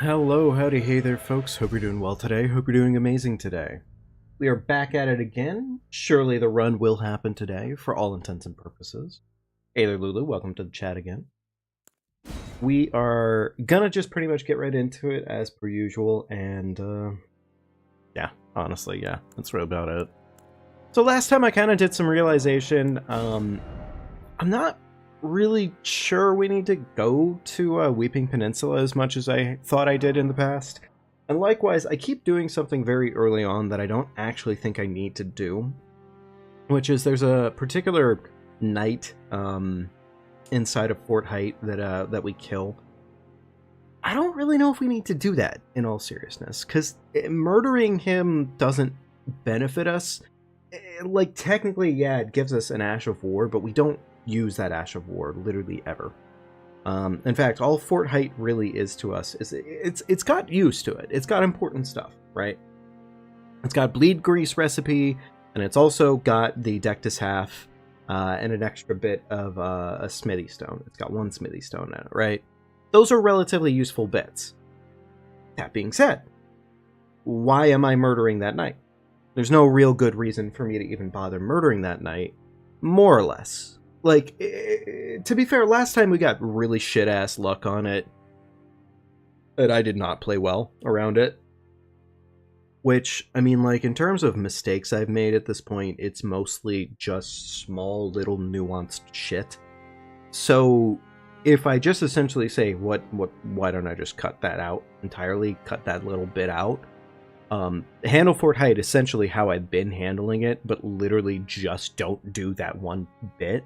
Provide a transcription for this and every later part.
Hello, howdy, hey there folks, hope you're doing well today, hope you're doing amazing today. We are back at it again. Surely the run will happen today, for all intents and purposes. Hey there Lulu, welcome to the chat again. We are gonna just pretty much get right into it as per usual, and yeah, honestly, yeah, that's really about it. So last time I kind of did some realization, I'm not really sure we need to go to Weeping Peninsula as much as I thought I did in the past. And likewise, I keep doing something very early on that I don't actually think I need to do, which is there's a particular knight inside of Fort Height that we kill. I don't really know if we need to do that, in all seriousness, because murdering him doesn't benefit us. Like, technically, yeah, it gives us an Ash of War, but we don't use that Ash of War literally ever. In fact, all Fort Height really is to us is it's got use to it. It's got important stuff, right? It's got bleed grease recipe, and it's also got the Dectus half and an extra bit of a smithy stone. It's got one smithy stone in it, right? Those are relatively useful bits. That being said, why am I murdering that knight? There's no real good reason for me to even bother murdering that knight, more or less. Like, to be fair, last time we got really shit-ass luck on it, and I did not play well around it. Which, I mean, like, in terms of mistakes I've made at this point, it's mostly just small, little, nuanced shit. So, if I just essentially say, why don't I just cut that out entirely, cut that little bit out? Handle Fort Height, essentially how I've been handling it, but literally just don't do that one bit.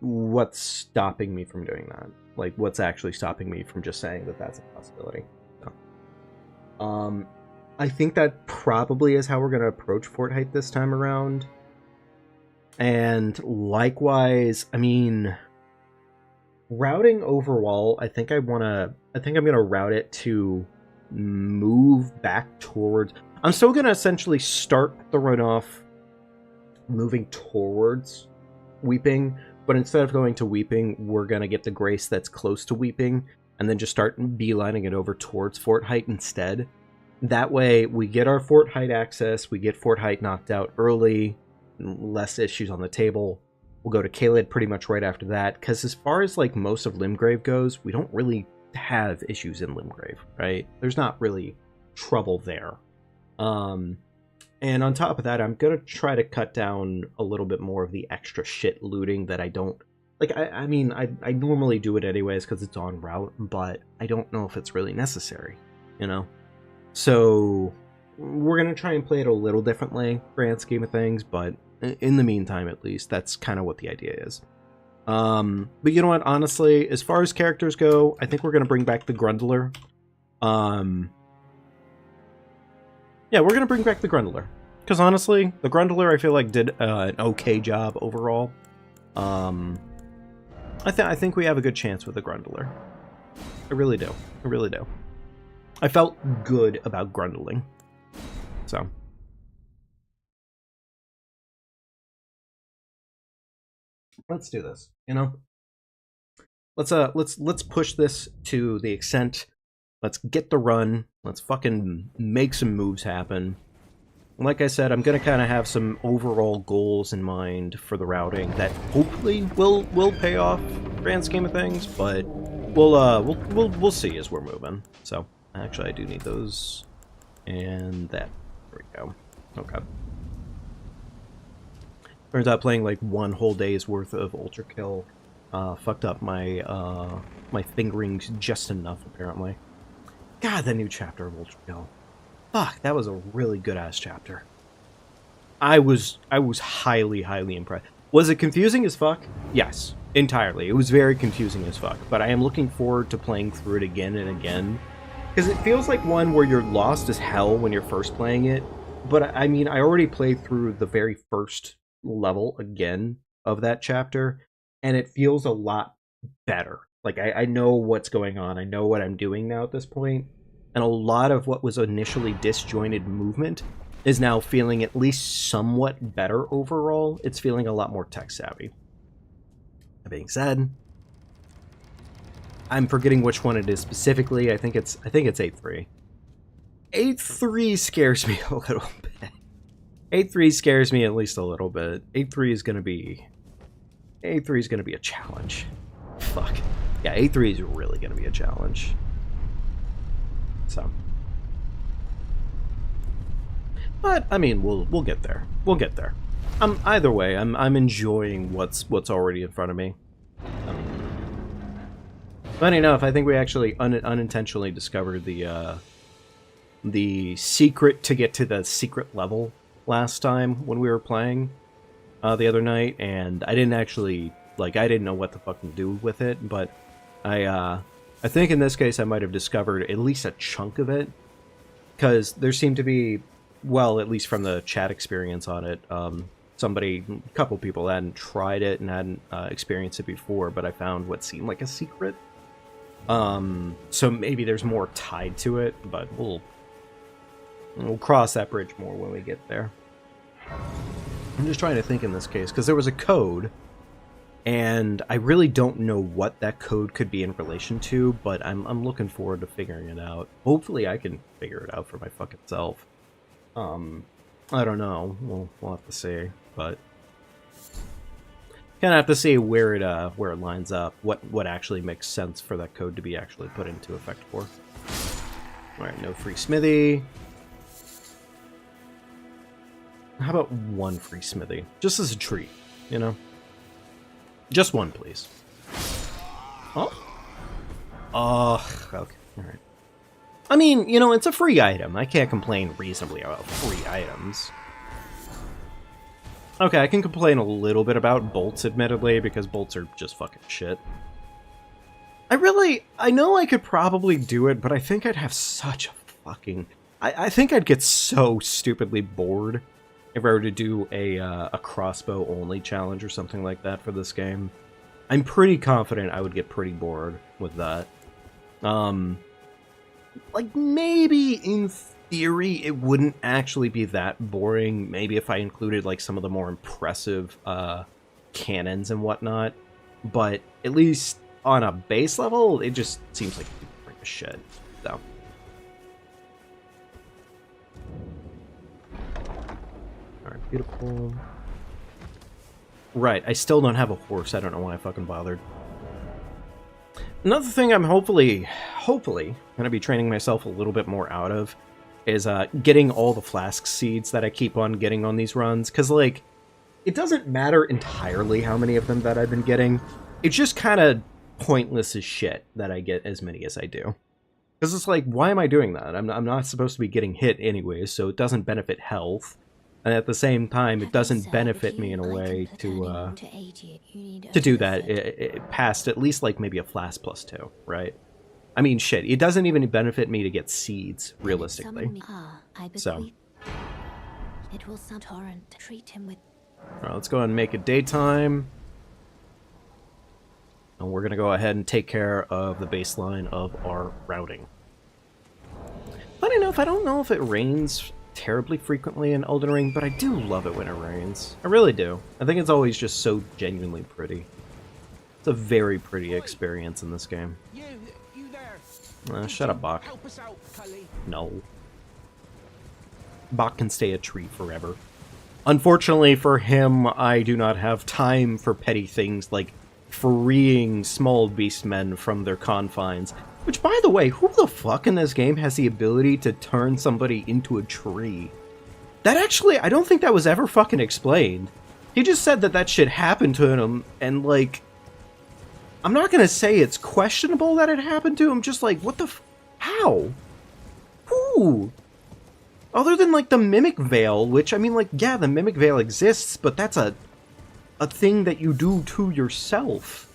What's stopping me from doing that? Like, what's actually stopping me from just saying that that's a possibility? So, I think that probably is how we're going to approach Fort Height this time around. And likewise, I mean, routing overall, I think I'm going to route it to move back towards... I'm still going to essentially start the runoff moving towards Weeping, but instead of going to Weeping, we're going to get the Grace that's close to Weeping, and then just start beelining it over towards Fort Height instead. That way, we get our Fort Height access, we get Fort Height knocked out early, less issues on the table. We'll go to Caelid pretty much right after that, because as far as like most of Limgrave goes, we don't really have issues in Limgrave, right? There's not really trouble there. And on top of that, I'm going to try to cut down a little bit more of the extra shit looting that I don't... Like, I mean, I normally do it anyways because it's on route, but I don't know if it's really necessary, you know? So, we're going to try and play it a little differently, grand scheme of things, but in the meantime, at least, that's kind of what the idea is. But you know what, honestly, as far as characters go, I think we're going to bring back the Grundler. Yeah, we're going to bring back the Grundler. Because honestly, the Grundler I feel like did an okay job overall. I think we have a good chance with the Grundler. I really do. I really do. I felt good about Grundling. So. Let's do this, you know? Let's push this to the extent. Let's get the run. Let's fucking make some moves happen. Like I said, I'm gonna kind of have some overall goals in mind for the routing that hopefully will pay off, grand scheme of things. But we'll see as we're moving. So actually, I do need those and that. There we go. Okay. Turns out playing like one whole day's worth of Ultra Kill fucked up my my fingerings just enough, apparently. God, that new chapter of Ultra Kill. Fuck, that was a really good-ass chapter. I was highly, highly impressed. Was it confusing as fuck? Yes, entirely. It was very confusing as fuck, but I am looking forward to playing through it again and again. Because it feels like one where you're lost as hell when you're first playing it, but I mean, I already played through the very first level again of that chapter, and it feels a lot better. Like, I know what's going on, I know what I'm doing now at this point, and a lot of what was initially disjointed movement is now feeling at least somewhat better overall. It's feeling a lot more tech savvy. That being said, I'm forgetting which one it is specifically. I think it's 8-3. 8-3 scares me a little bit. 8-3 scares me at least a little bit. 8-3 is gonna be a challenge. Fuck. Yeah, 8-3 is really gonna be a challenge. So. But I mean, we'll get there. We'll get there. Either way, I'm enjoying what's already in front of me. Funny enough, I think we actually unintentionally discovered the secret to get to the secret level last time when we were playing the other night, and I didn't actually, like, I didn't know what the fuck to do with it, but I think in this case I might have discovered at least a chunk of it, because there seemed to be, well, at least from the chat experience on it, a couple people hadn't tried it and hadn't experienced it before, but I found what seemed like a secret. So maybe there's more tied to it, but we'll cross that bridge more when we get there. I'm just trying to think in this case, because there was a code, and I really don't know what that code could be in relation to, but I'm looking forward to figuring it out. Hopefully I can figure it out for my fucking self. I don't know. We'll have to see, but kind of have to see where it lines up, what actually makes sense for that code to be actually put into effect for. All right, no free smithy. How about one free smithy, just as a treat, you know? Just one, please. Oh. Okay. All right. I mean, you know, it's a free item. I can't complain reasonably about free items. Okay, I can complain a little bit about bolts, admittedly, because bolts are just fucking shit. I know I could probably do it, but I think I'd have such a fucking... I think I'd get so stupidly bored if I were to do a crossbow-only challenge or something like that for this game. I'm pretty confident I would get pretty bored with that. Like, maybe in theory it wouldn't actually be that boring. Maybe if I included, like, some of the more impressive cannons and whatnot. But at least on a base level, it just seems like a freaking shit. So. Alright, beautiful. Right, I still don't have a horse. I don't know why I fucking bothered. Another thing I'm hopefully going to be training myself a little bit more out of is getting all the flask seeds that I keep on getting on these runs. Because, like, it doesn't matter entirely how many of them that I've been getting. It's just kind of pointless as shit that I get as many as I do. Because it's like, why am I doing that? I'm not supposed to be getting hit anyways, so it doesn't benefit health. And at the same time, it doesn't benefit me in a way to do that past at least, like, maybe a flask +2, right? I mean, shit, it doesn't even benefit me to get seeds, realistically. So. Alright, let's go ahead and make it daytime. And we're going to go ahead and take care of the baseline of our routing. Funny enough, I don't know if it rains terribly frequently in Elden Ring, but I do love it when it rains. I really do. I think it's always just so genuinely pretty. It's a very pretty experience in this game. You there. Shut up, Bach. Help us out, Cully. No. Bach can stay a tree forever. Unfortunately for him, I do not have time for petty things like freeing small beastmen from their confines. Which, by the way, who the fuck in this game has the ability to turn somebody into a tree? That actually, I don't think that was ever fucking explained. He just said that that shit happened to him, and, like, I'm not gonna say it's questionable that it happened to him, just like, what the how? Who? Other than, like, the Mimic Veil, which, I mean, like, yeah, the Mimic Veil exists, but that's a thing that you do to yourself.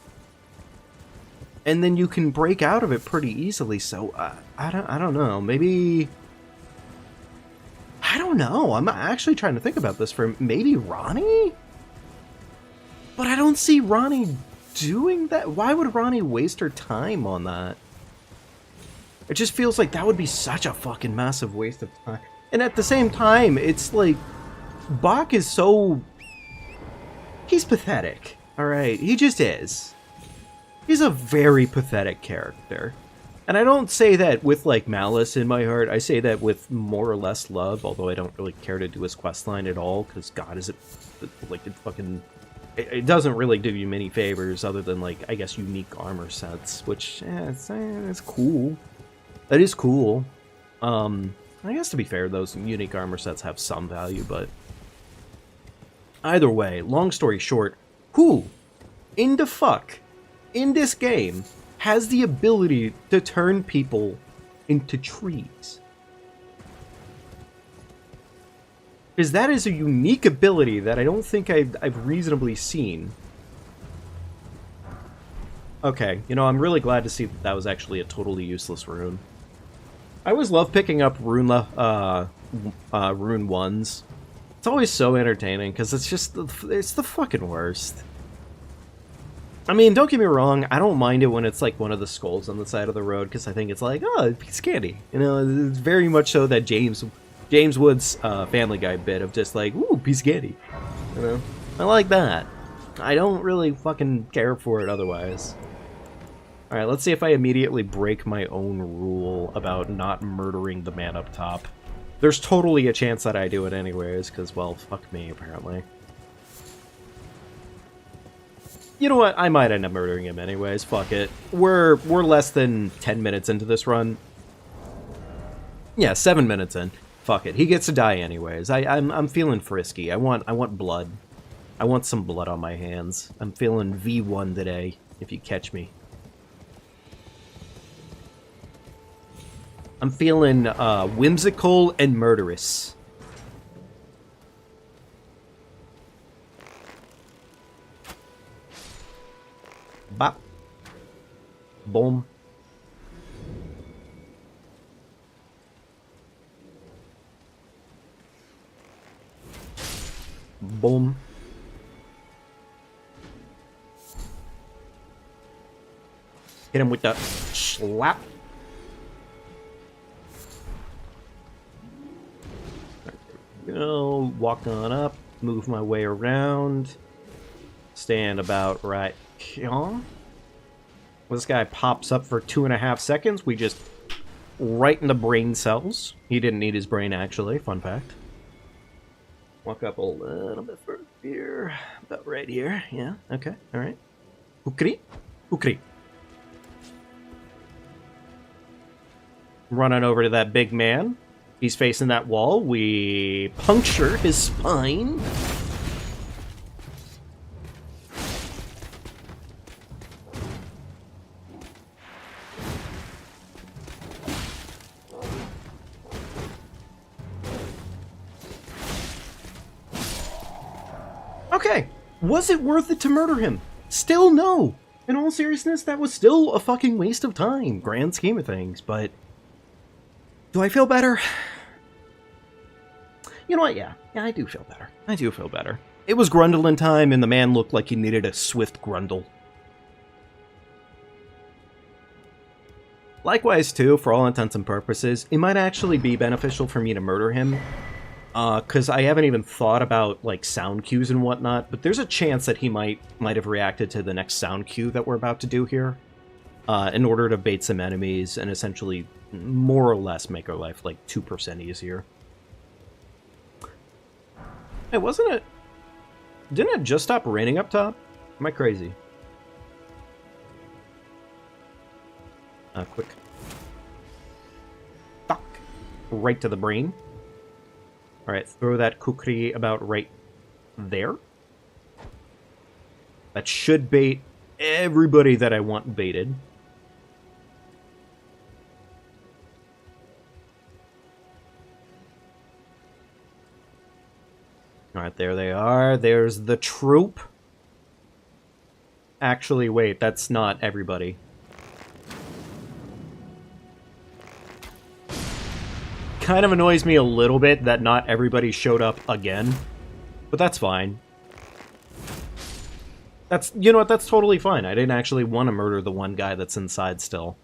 And then you can break out of it pretty easily, so, I don't know, maybe... I don't know, I'm actually trying to think about this for maybe Ronnie? But I don't see Ronnie doing that. Why would Ronnie waste her time on that? It just feels like that would be such a fucking massive waste of time. And at the same time, it's like, Bach is so... He's pathetic, alright? He just is. He's a very pathetic character. And I don't say that with, like, malice in my heart. I say that with more or less love, although I don't really care to do his questline at all, because, God, is it, like, it fucking... It doesn't really do you many favors other than, like, I guess, unique armor sets, which, it's cool. That is cool. I guess, to be fair, those unique armor sets have some value, but... Either way, long story short, who in the fuck, in this game, has the ability to turn people into trees? Because that is a unique ability that I don't think I've reasonably seen. Okay, you know, I'm really glad to see that that was actually a totally useless rune. I always love picking up rune 1s. It's always so entertaining, because it's just, it's the fucking worst. I mean, don't get me wrong, I don't mind it when it's like one of the skulls on the side of the road, because I think it's like, oh, piece of candy. You know, it's very much so that James Wood's Family Guy bit of just like, ooh, piece of candy. You know, I like that. I don't really fucking care for it otherwise. Alright, let's see if I immediately break my own rule about not murdering the man up top. There's totally a chance that I do it anyways, because, well, fuck me, apparently. You know what? I might end up murdering him anyways. Fuck it. We're less than 10 minutes into this run. Yeah, 7 minutes in. Fuck it. He gets to die anyways. I'm feeling frisky. I want blood. I want some blood on my hands. I'm feeling V1 today, if you catch me. I'm feeling whimsical and murderous. Bop. Boom. Boom. Hit him with the slap. Go, walk on up, move my way around, stand about right here. When this guy pops up for 2.5 seconds, we just right in the brain cells. He didn't need his brain, actually. Fun fact. Walk up a little bit further here, about right here. Yeah, okay, all right. Hukri, hukri. Running over to that big man. He's facing that wall. We puncture his spine. Okay. Was it worth it to murder him? Still no. In all seriousness, that was still a fucking waste of time, grand scheme of things, but... Do I feel better? You know what, yeah, I do feel better. I do feel better. It was Grundle time, and the man looked like he needed a swift Grundle. Likewise, too, for all intents and purposes, it might actually be beneficial for me to murder him, because I haven't even thought about, like, sound cues and whatnot, but there's a chance that he might have reacted to the next sound cue that we're about to do here, in order to bait some enemies and essentially more or less make our life like 2% easier. Hey, wasn't it? Didn't it just stop raining up top? Am I crazy? Quick. Fuck. Right to the brain. Alright, throw that kukri about right there. That should bait everybody that I want baited. Alright, there they are. There's the troop. Actually, wait, that's not everybody. Kind of annoys me a little bit that not everybody showed up again. But that's fine. That's, you know what, that's totally fine. I didn't actually want to murder the one guy that's inside still.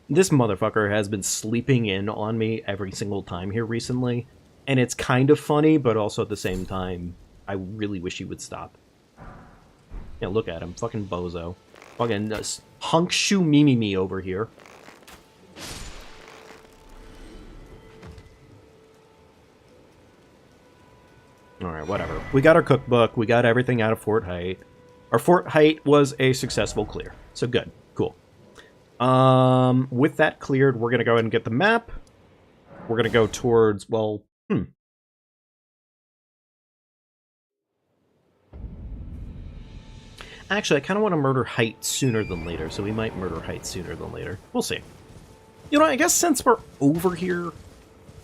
This motherfucker has been sleeping in on me every single time here recently. And it's kind of funny, but also at the same time, I really wish he would stop. Yeah, look at him. Fucking bozo. Fucking hunk shoe me over here. Alright, whatever. We got our cookbook. We got everything out of Fort Height. Our Fort Height was a successful clear. So good. Cool. With that cleared, we're going to go ahead and get the map. We're going to go towards, well, Actually, I kind of want to murder Height sooner than later, so we might murder Height sooner than later. We'll see. You know, I guess since we're over here...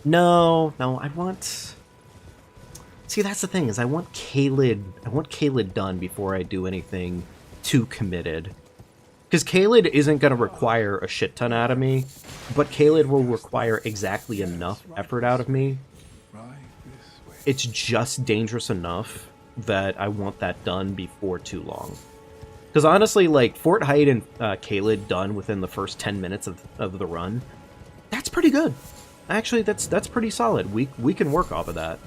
No, I want... See, that's the thing, is I want Caelid done before I do anything too committed. Because Caelid isn't going to require a shit ton out of me, but Caelid will require exactly enough effort out of me. It's just dangerous enough that I want that done before too long. Because honestly, like, Fort Height and Caelid done within the first 10 minutes of the run, that's pretty good. Actually, that's pretty solid. We can work off of that.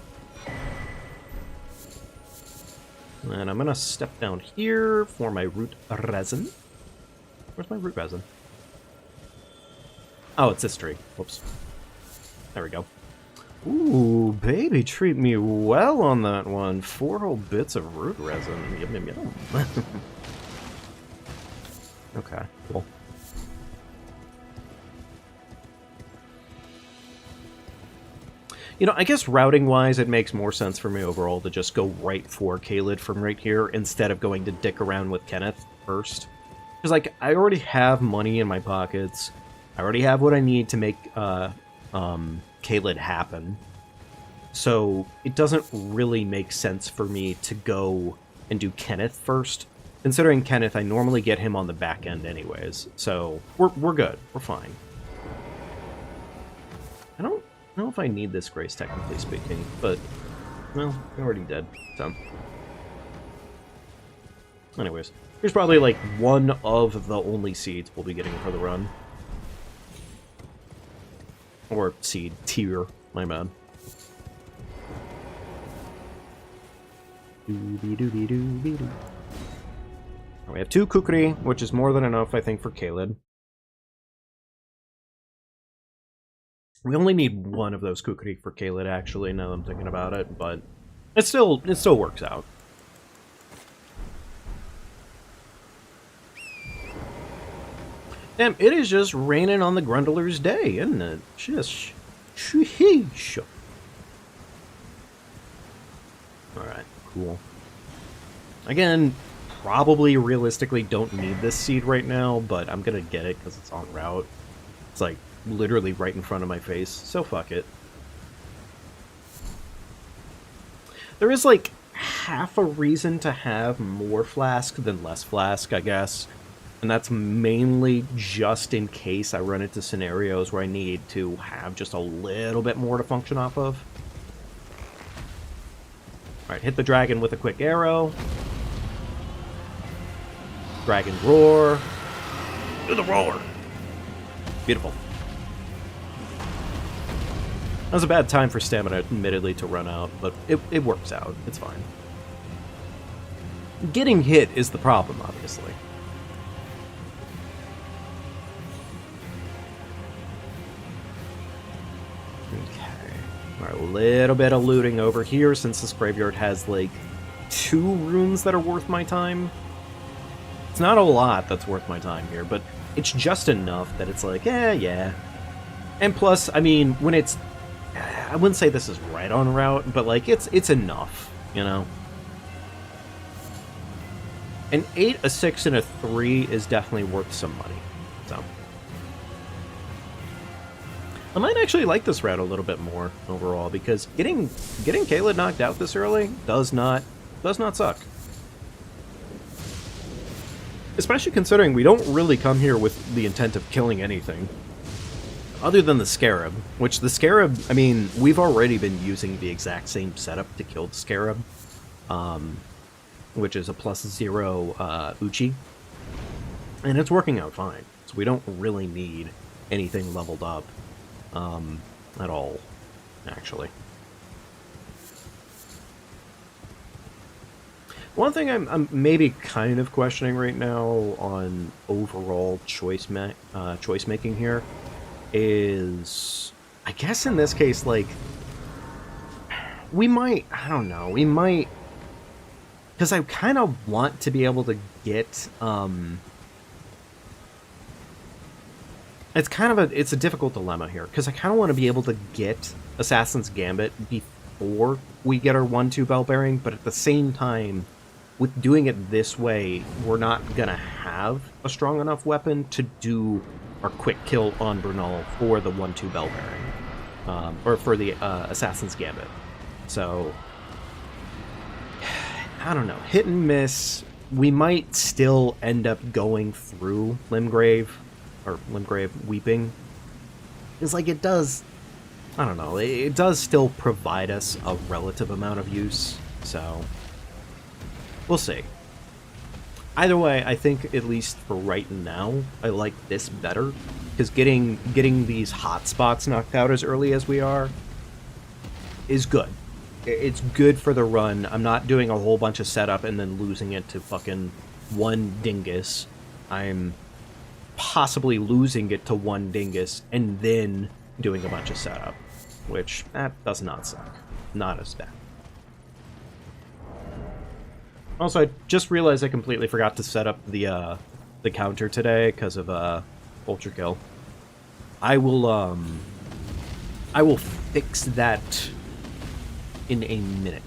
And I'm going to step down here for my root resin. Where's my root resin? Oh, it's this tree. Whoops. There we go. Ooh, baby, treat me well on that one. 4 whole bits of root resin. Yum, yum, yum. Okay, cool. You know, I guess routing-wise, it makes more sense for me overall to just go right for Caelid from right here instead of going to dick around with Kenneth first. Because, like, I already have money in my pockets. I already have what I need to make Caelid happen. So it doesn't really make sense for me to go and do Kenneth first. Considering Kenneth, I normally get him on the back end anyways. So we're good. We're fine. I don't know if I need this grace, technically speaking, but, well, I already did, so. Anyways, here's probably, like, one of the only seeds we'll be getting for the run. Or seed tier, my bad. Doobie-doobie-doobie-doo. We have 2 kukri, which is more than enough, I think, for Caelid. We only need 1 of those kukri for Caelid, actually, now that I'm thinking about it, but it still works out. Damn, it is just raining on the Grundler's day, isn't it? Just sheesh. Alright, cool. Again, probably realistically don't need this seed right now, but I'm gonna get it because it's en route. It's like literally right in front of my face, so fuck it. There is like half a reason to have more flask than less flask, I guess. And that's mainly just in case I run into scenarios where I need to have just a little bit more to function off of. Alright, hit the dragon with a quick arrow. Dragon roar. Do the roar! Beautiful. That was a bad time for stamina, admittedly, to run out, but it works out. It's fine. Getting hit is the problem, obviously. Okay. Alright, a little bit of looting over here, since this graveyard has, like, 2 runes that are worth my time. It's not a lot that's worth my time here, but it's just enough that it's like, yeah. And plus, I mean, when it's... I wouldn't say this is right on route, but, like, it's enough, you know? An 8, a 6, and a 3 is definitely worth some money, so... I might actually like this route a little bit more overall, because getting Caelid knocked out this early does not suck. Especially considering we don't really come here with the intent of killing anything. Other than the Scarab, which the Scarab, I mean, we've already been using the exact same setup to kill the Scarab, which is a +0 Uchi, and it's working out fine, so we don't really need anything leveled up at all, actually. One thing I'm maybe kind of questioning right now on overall choice making here is, I guess in this case, like, we might, I don't know, we might, because I kind of want to be able to get, it's a difficult dilemma here, because I kind of want to be able to get Assassin's Gambit before we get our 1-2 bell bearing, but at the same time, with doing it this way, we're not gonna have a strong enough weapon to do our quick kill on Bernal for the 1-2 bell bearing, or for the Assassin's Gambit. So, I don't know, hit and miss. We might still end up going through Limgrave Weeping. It's like it does, I don't know, it does still provide us a relative amount of use, so we'll see. Either way, I think, at least for right now, I like this better, because getting these hot spots knocked out as early as we are is good. It's good for the run. I'm not doing a whole bunch of setup and then losing it to fucking one dingus. I'm possibly losing it to one dingus and then doing a bunch of setup, which, that does not suck. Not as bad. Also, I just realized I completely forgot to set up the counter today because of Ultra Kill. I will fix that in a minute.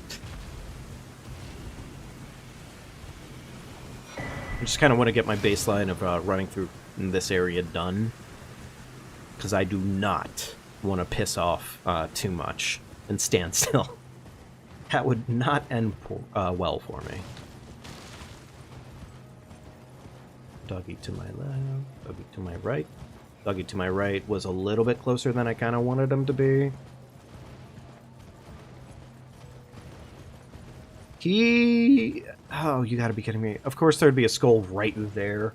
I just kind of want to get my baseline of running through this area done, because I do not want to piss off too much and stand still. That would not end well for me. Doggy to my left, doggy to my right. Doggy to my right was a little bit closer than I kind of wanted him to be. Oh, you gotta be kidding me. Of course there'd be a skull right there.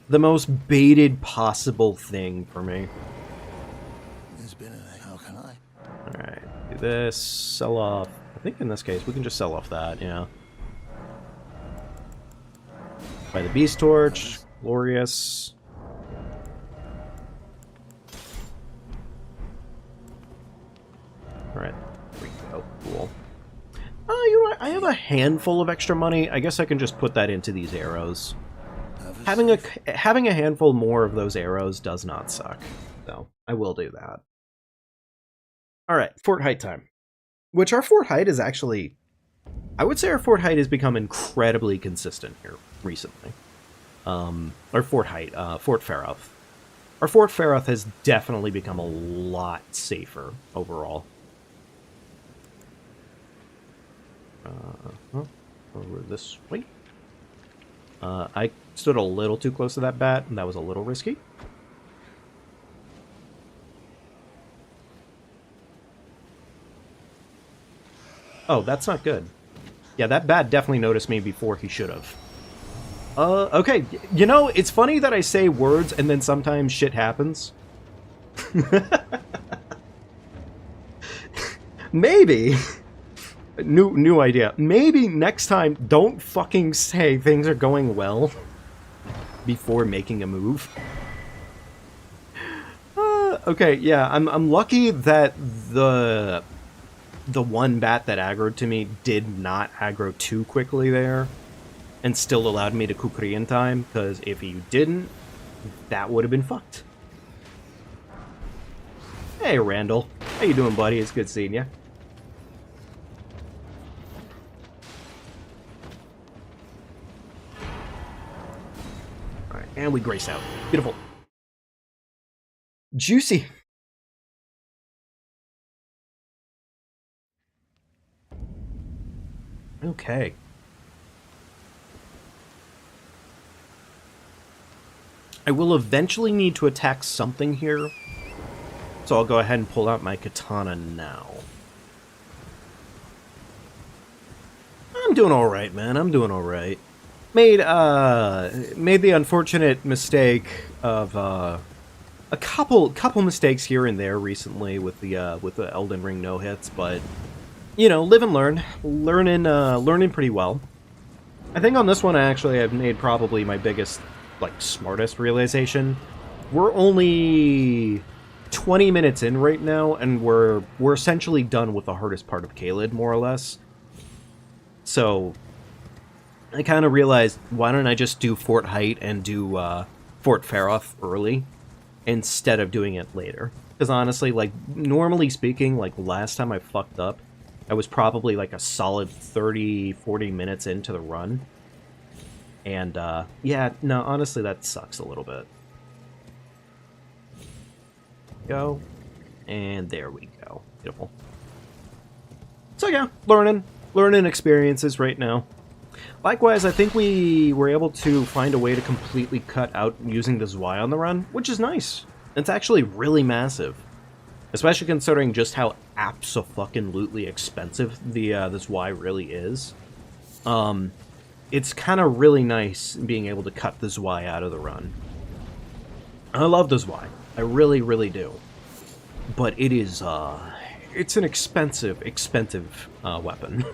The most baited possible thing for me. There's been a... How can I? Alright, do this, sell off. I think in this case we can just sell off that, yeah. By the Beast Torch, glorious. Alright, there we go, cool. You know what? I have a handful of extra money. I guess I can just put that into these arrows. Having a handful more of those arrows does not suck. So, I will do that. Alright, fort height time. Which our fort height is actually... I would say our fort height has become incredibly consistent here recently. Our fort height, Fort Faroth. Our Fort Faroth has definitely become a lot safer overall. Over this way. I stood a little too close to that bat, and that was a little risky. Oh, that's not good. Yeah, that bat definitely noticed me before he should have. Okay, you know, it's funny that I say words and then sometimes shit happens. Maybe... New idea. Maybe next time, don't fucking say things are going well before making a move. Okay, yeah, I'm lucky that the one bat that aggroed to me did not aggro too quickly there, and still allowed me to kukri in time, because if you didn't, that would have been fucked. Hey, Randall. How you doing, buddy? It's good seeing you. And we grace out. Beautiful. Juicy. Okay. I will eventually need to attack something here, so I'll go ahead and pull out my katana now. I'm doing alright, man. I'm doing alright. Made the unfortunate mistake of a couple mistakes here and there recently with the Elden Ring no hits, but you know, live and learn, learning pretty well. I think on this one, I've made probably my biggest, like, smartest realization. We're only 20 minutes in right now, and we're essentially done with the hardest part of Caelid, more or less. So, I kind of realized, why don't I just do Fort Height and do Fort Faroth early, instead of doing it later. Because honestly, like, normally speaking, like, last time I fucked up, I was probably, like, a solid 30, 40 minutes into the run. And, yeah, no, honestly, that sucks a little bit. Go. And there we go. Beautiful. So, yeah, learning experiences right now. Likewise, I think we were able to find a way to completely cut out using the Zwei on the run, which is nice. It's actually really massive. Especially considering just how abso-fucking-lutely expensive the Zwei really is. It's kind of really nice being able to cut the Zwei out of the run. I love the Zwei. I really, really do. But it is, it's an expensive weapon.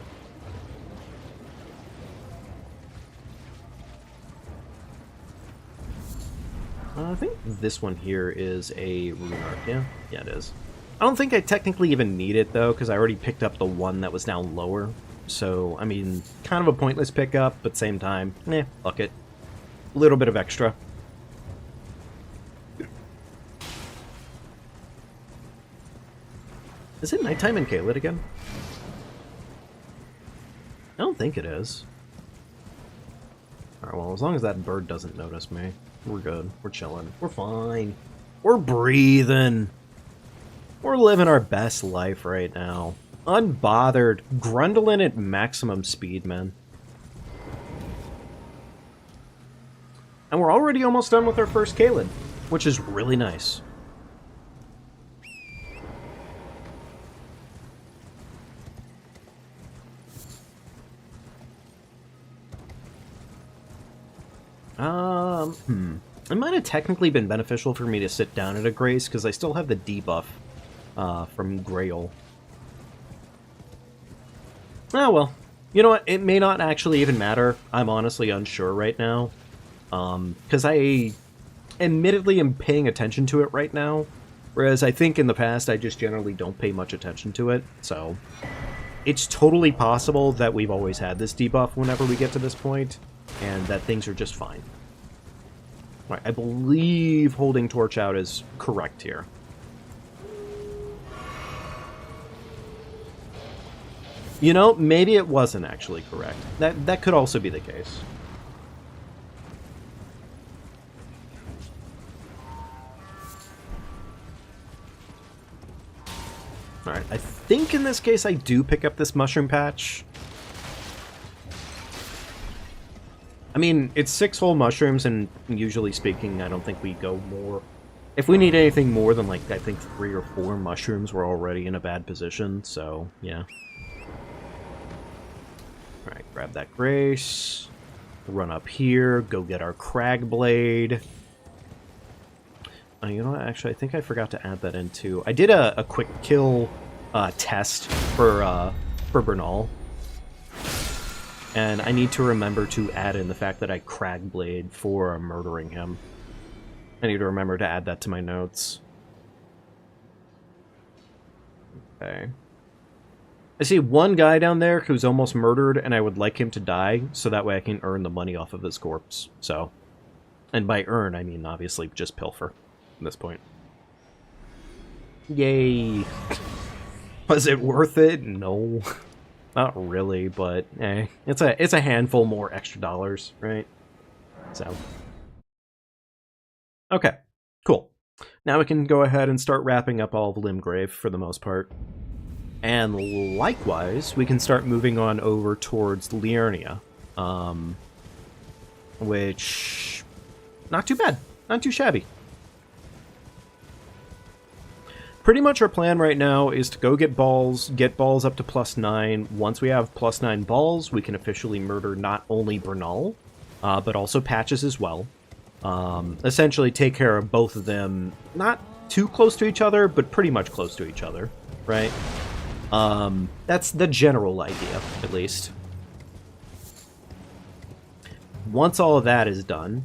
I think this one here is a Rune Arc, yeah? Yeah, it is. I don't think I technically even need it, though, because I already picked up the one that was now lower. So, I mean, kind of a pointless pickup, but same time, fuck it. A little bit of extra. Is it nighttime in Caelid again? I don't think it is. Alright, well, as long as that bird doesn't notice me, we're good. We're chilling. We're fine. We're breathing. We're living our best life right now. Unbothered. Grundling at maximum speed, man. And we're already almost done with our first Caelid, which is really nice. It might have technically been beneficial for me to sit down at a Grace, because I still have the debuff from Grail. Oh well. You know what? It may not actually even matter. I'm honestly unsure right now. Because I admittedly am paying attention to it right now, whereas I think in the past I just generally don't pay much attention to it, so... It's totally possible that we've always had this debuff whenever we get to this point, and that things are just fine. Right, I believe holding Torch out is correct here. You know, maybe it wasn't actually correct. That could also be the case. Alright, I think in this case I do pick up this mushroom patch. I mean, it's 6 whole mushrooms, and usually speaking, I don't think we go more. If we need anything more than, like, I think 3 or 4 mushrooms, we're already in a bad position, so, yeah. Alright, grab that Grace. Run up here, go get our Crag Blade. You know what, actually, I think I forgot to add that in, too. I did a quick kill test for Bernal. And I need to remember to add in the fact that I Crag Blade for murdering him. I need to remember to add that to my notes. Okay. I see one guy down there who's almost murdered, and I would like him to die, so that way I can earn the money off of his corpse. So, and by earn, I mean obviously just pilfer at this point. Yay! Was it worth it? No. Not really, but it's a handful more extra dollars, right? So, okay, cool. Now we can go ahead and start wrapping up all of Limgrave for the most part, and likewise we can start moving on over towards Liurnia, which not too bad, not too shabby. Pretty much our plan right now is to go get balls up to +9. Once we have +9 balls, we can officially murder not only Bernal, but also Patches as well. Essentially take care of both of them, not too close to each other, but pretty much close to each other, right? That's the general idea, at least. Once all of that is done,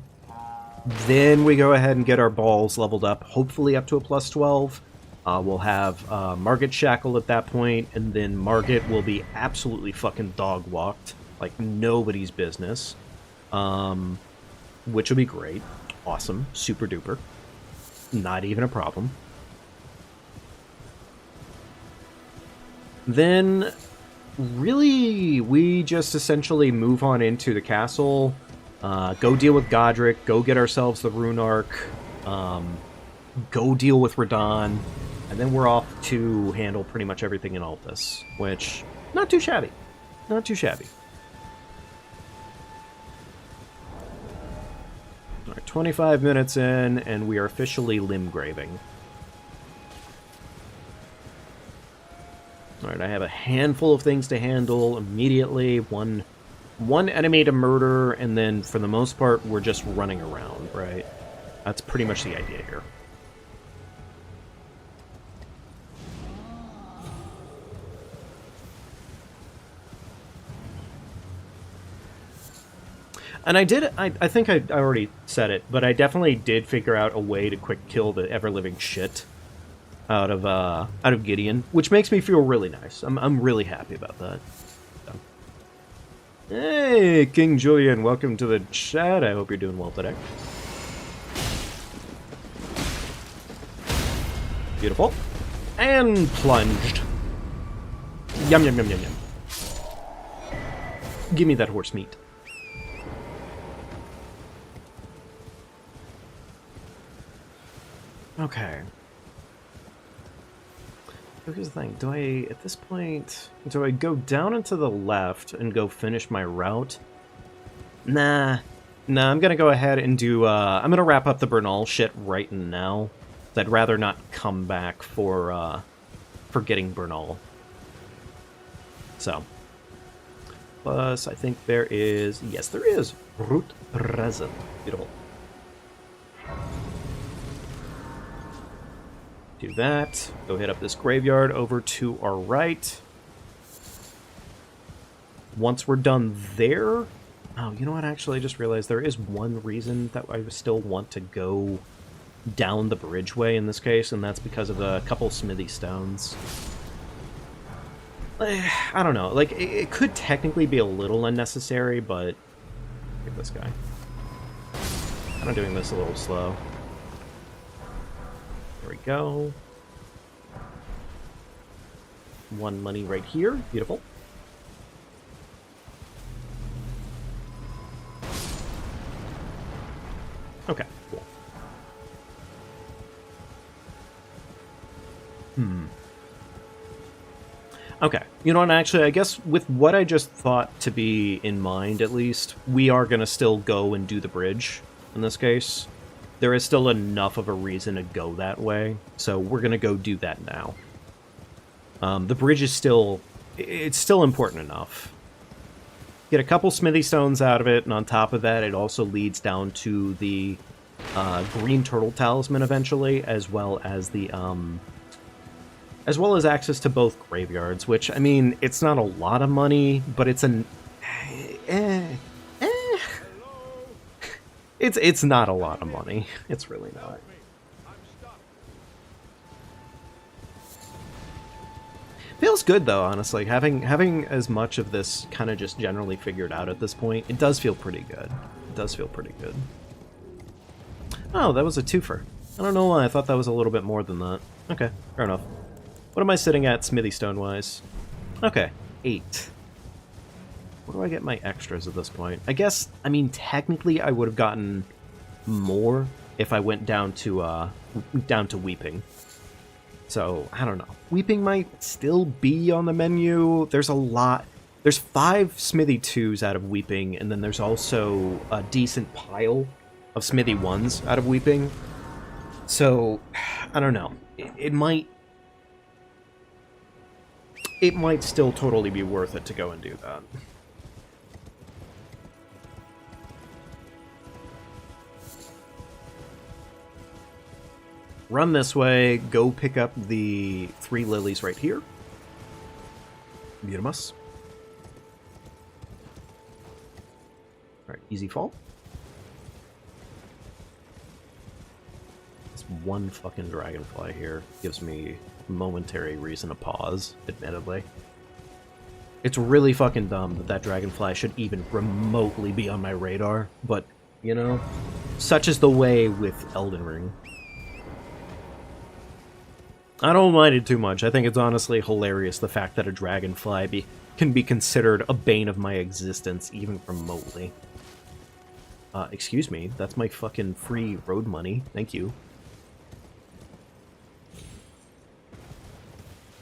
then we go ahead and get our balls leveled up, hopefully up to a plus 12. We'll have Margit shackled at that point, and then Margit will be absolutely fucking dog-walked, like nobody's business, which will be great. Awesome. Super duper. Not even a problem. Then, really, we just essentially move on into the castle, go deal with Godric, go get ourselves the Rune Arc, go deal with Radahn, and then we're off to handle pretty much everything in Altus, which, not too shabby. Not too shabby. Alright, 25 minutes in, and we are officially limb graving. Alright, I have a handful of things to handle immediately. One enemy to murder, and then for the most part, we're just running around, right? That's pretty much the idea here. And I think I already said it, but I definitely did figure out a way to quick kill the ever-living shit out of Gideon, which makes me feel really nice. I'm really happy about that. So. Hey, King Julian, welcome to the chat. I hope you're doing well today. Beautiful. And plunged. Yum, yum, yum, yum, yum. Give me that horse meat. Okay. Here's the thing. Do I, at this point, do I go down and to the left and go finish my route? Nah, I'm gonna go ahead and do, I'm gonna wrap up the Bernal shit right now. I'd rather not come back for getting Bernal. So. Plus, I think there is, yes there is, Route Resin. Beautiful. Do that. Go hit up this graveyard over to our right. Once we're done there... Oh, you know what? Actually, I just realized there is one reason that I still want to go down the bridgeway in this case, and that's because of a couple smithy stones. I don't know. Like, it could technically be a little unnecessary, but... Look at this guy. Kind of doing this a little slow. There we go. One money right here. Beautiful. Okay, cool. Okay, you know what, actually, I guess with what I just thought to be in mind, at least, we are going to still go and do the bridge, in this case. There is still enough of a reason to go that way, so we're going to go do that now. The bridge is still... It's still important enough. Get a couple smithy stones out of it, and on top of that, it also leads down to the green turtle talisman eventually, as well as the... as well as access to both graveyards, which, I mean, it's not a lot of money, but it's an... It's not a lot of money. It's really not. Feels good, though, honestly. Having as much of this kind of just generally figured out at this point, it does feel pretty good. It does feel pretty good. Oh, that was a twofer. I don't know why I thought that was a little bit more than that. Okay, fair enough. What am I sitting at smithy stone-wise? Okay, 8. Where do I get my extras at this point? I guess, I mean, technically I would have gotten more if I went down to Weeping. So, I don't know. Weeping might still be on the menu. There's a lot. There's 5 Smithy 2s out of Weeping, and then there's also a decent pile of Smithy 1s out of Weeping. So, I don't know. It might still totally be worth it to go and do that. Run this way, go pick up the 3 lilies right here. Beautimus. Alright, easy fall. This one fucking dragonfly here gives me momentary reason to pause, admittedly. It's really fucking dumb that that dragonfly should even remotely be on my radar, but, you know, such is the way with Elden Ring. I don't mind it too much. I think it's honestly hilarious, the fact that a dragonfly can be considered a bane of my existence, even remotely. Excuse me, that's my fucking free road money. Thank you.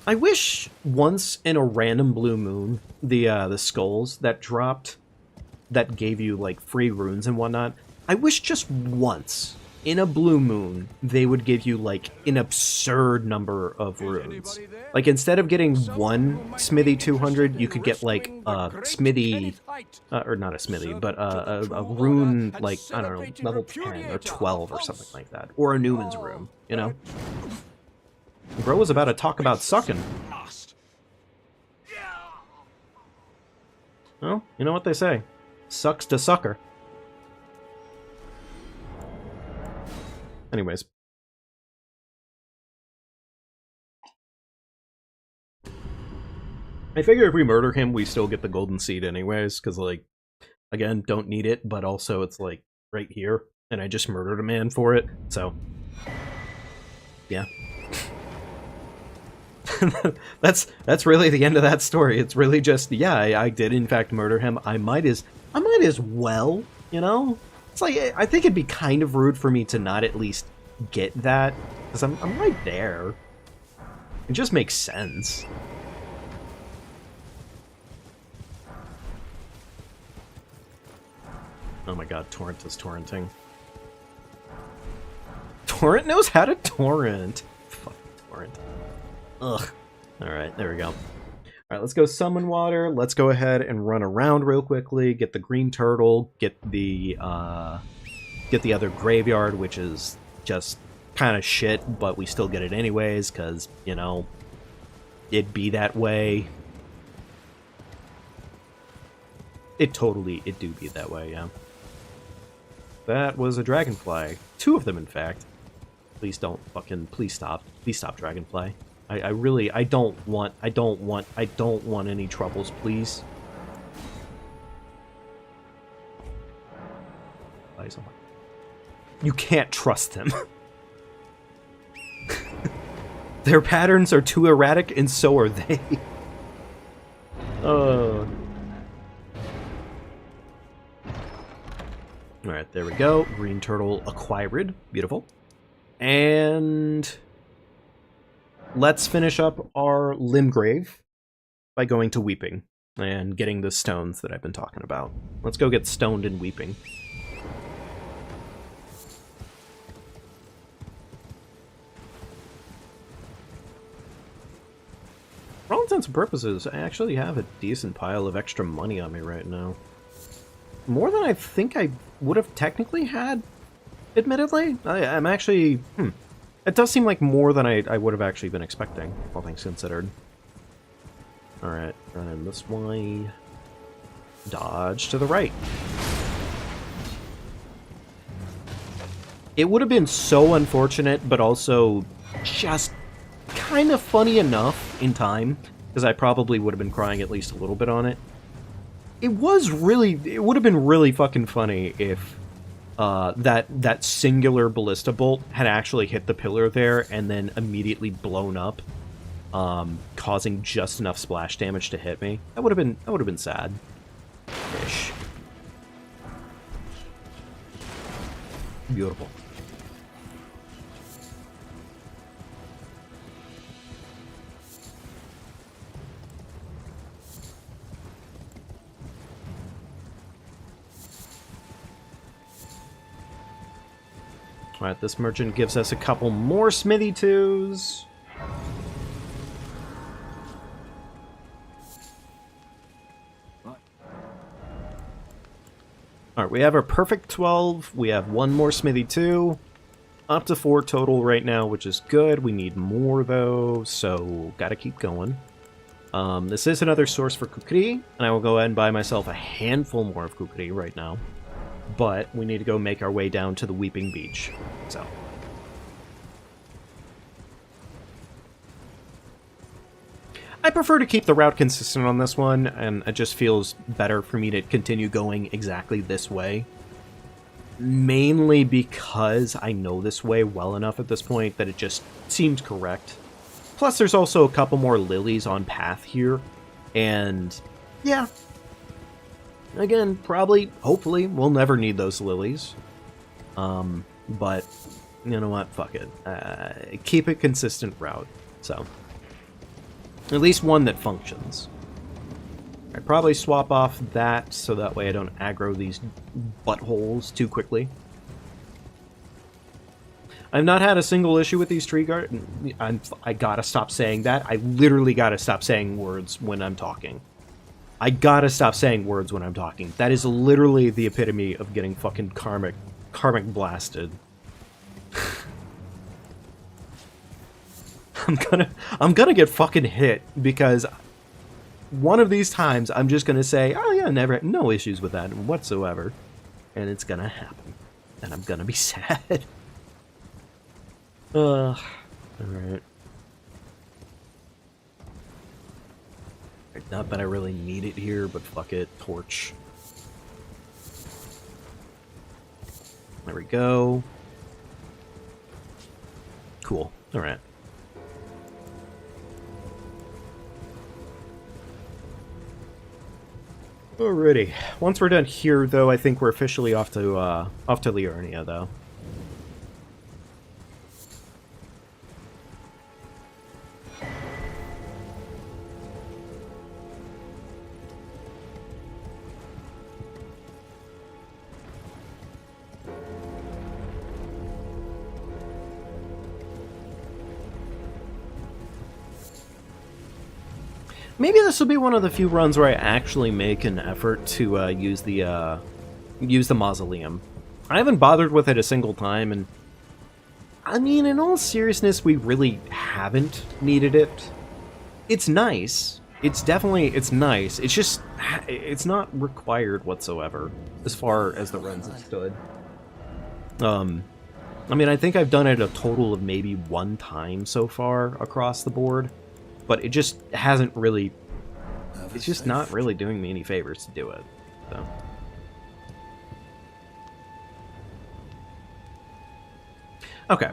I wish once in a random blue moon, the skulls that dropped, that gave you, like, free runes and whatnot, I wish just once in a blue moon, they would give you, like, an absurd number of runes. Like, instead of getting one Smithy 200, you could get, like, a Smithy, or not a Smithy, but a rune, like, I don't know, level 10 or 12 or something like that. Or a Newman's rune, you know? Bro was about to talk about sucking. Well, you know what they say. Sucks to sucker. Anyways. I figure if we murder him, we still get the golden seed anyways, because, like, again, don't need it, but also it's, like, right here, and I just murdered a man for it, so... yeah. that's really the end of that story. It's really just, yeah, I did in fact murder him. I might as well, you know? It's like, I think it'd be kind of rude for me to not at least get that, because I'm right there. It just makes sense. Oh my god, Torrent is torrenting. Torrent knows how to torrent. Fucking Torrent. Ugh. Alright, there we go. Alright, let's go summon water. Let's go ahead and run around real quickly, get the green turtle, get the other graveyard, which is just kind of shit, but we still get it anyways, because, you know, it'd be that way. It do be that way, yeah. That was a dragonfly. 2 of them, in fact. Please don't fucking, please stop. Please stop, dragonfly. I don't want any troubles, please. You can't trust them. Their patterns are too erratic, and so are they. Alright, there we go. Green turtle acquired. Beautiful. And... let's finish up our Limgrave by going to Weeping and getting the stones that I've been talking about. Let's go get stoned and weeping. For all intents and purposes, I actually have a decent pile of extra money on me right now. More than I think I would have technically had, admittedly. I'm actually... It does seem like more than I would have actually been expecting, all things considered. Alright, running this way. Dodge to the right. It would have been so unfortunate, but also just kind of funny enough in time, because I probably would have been crying at least a little bit on it. It would have been really fucking funny if that singular ballista bolt had actually hit the pillar there and then immediately blown up, causing just enough splash damage to hit me. That would have been sad. Ish. Beautiful. Alright, this merchant gives us a couple more Smithy 2s. Alright, we have our perfect 12. We have one more Smithy 2. Up to 4 total right now, which is good. We need more, though, so gotta keep going. This is another source for Kukri, and I will go ahead and buy myself a handful more of Kukri right now. but we need to go make our way down to the Weeping Beach. So. I prefer to keep the route consistent on this one, and it just feels better for me to continue going exactly this way. Mainly because I know this way well enough at this point that it just seems correct. Plus, there's also a couple more lilies on path here, and yeah. Again, probably, hopefully, we'll never need those lilies. But, you know what, fuck it. Keep a consistent route, so. At least one that functions. I'd probably swap off that so that way I don't aggro these buttholes too quickly. I've not had a single issue with these tree guards. I gotta stop saying that. I literally gotta stop saying words when I'm talking. I gotta stop saying words when I'm talking. That is literally the epitome of getting fucking karmic blasted. I'm gonna get fucking hit because one of these times I'm just gonna say, oh yeah, no issues with that whatsoever, and it's gonna happen, and I'm gonna be sad. All right. Not that I really need it here, but fuck it, torch. There we go. Cool. All right. Alrighty. Once we're done here, though, I think we're officially off to Liurnia, though. Maybe this will be one of the few runs where I actually make an effort to use the mausoleum. I haven't bothered with it a single time, and I mean, in all seriousness, we really haven't needed it. It's nice. It's nice. It's just, it's not required whatsoever as far as the runs have stood. I mean, I think I've done it a total of maybe one time so far across the board. But it just hasn't really... It's just not really doing me any favors to do it. So. Okay.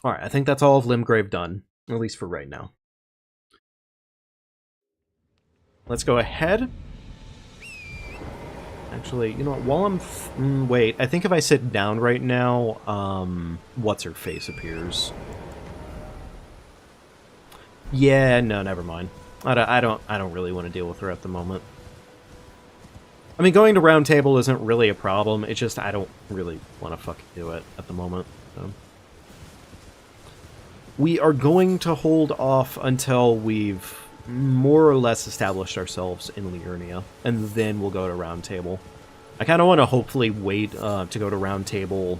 Alright, I think that's all of Limgrave done. At least for right now. Let's go ahead. Actually, you know what? While I'm... wait, I think if I sit down right now, what's-her-face appears. Yeah, no, never mind. I don't really want to deal with her at the moment. I mean, going to round table isn't really a problem. It's just I don't really want to fucking do it at the moment. So. We are going to hold off until we've more or less established ourselves in Liurnia, and then we'll go to round table. I kind of want to hopefully wait to go to round table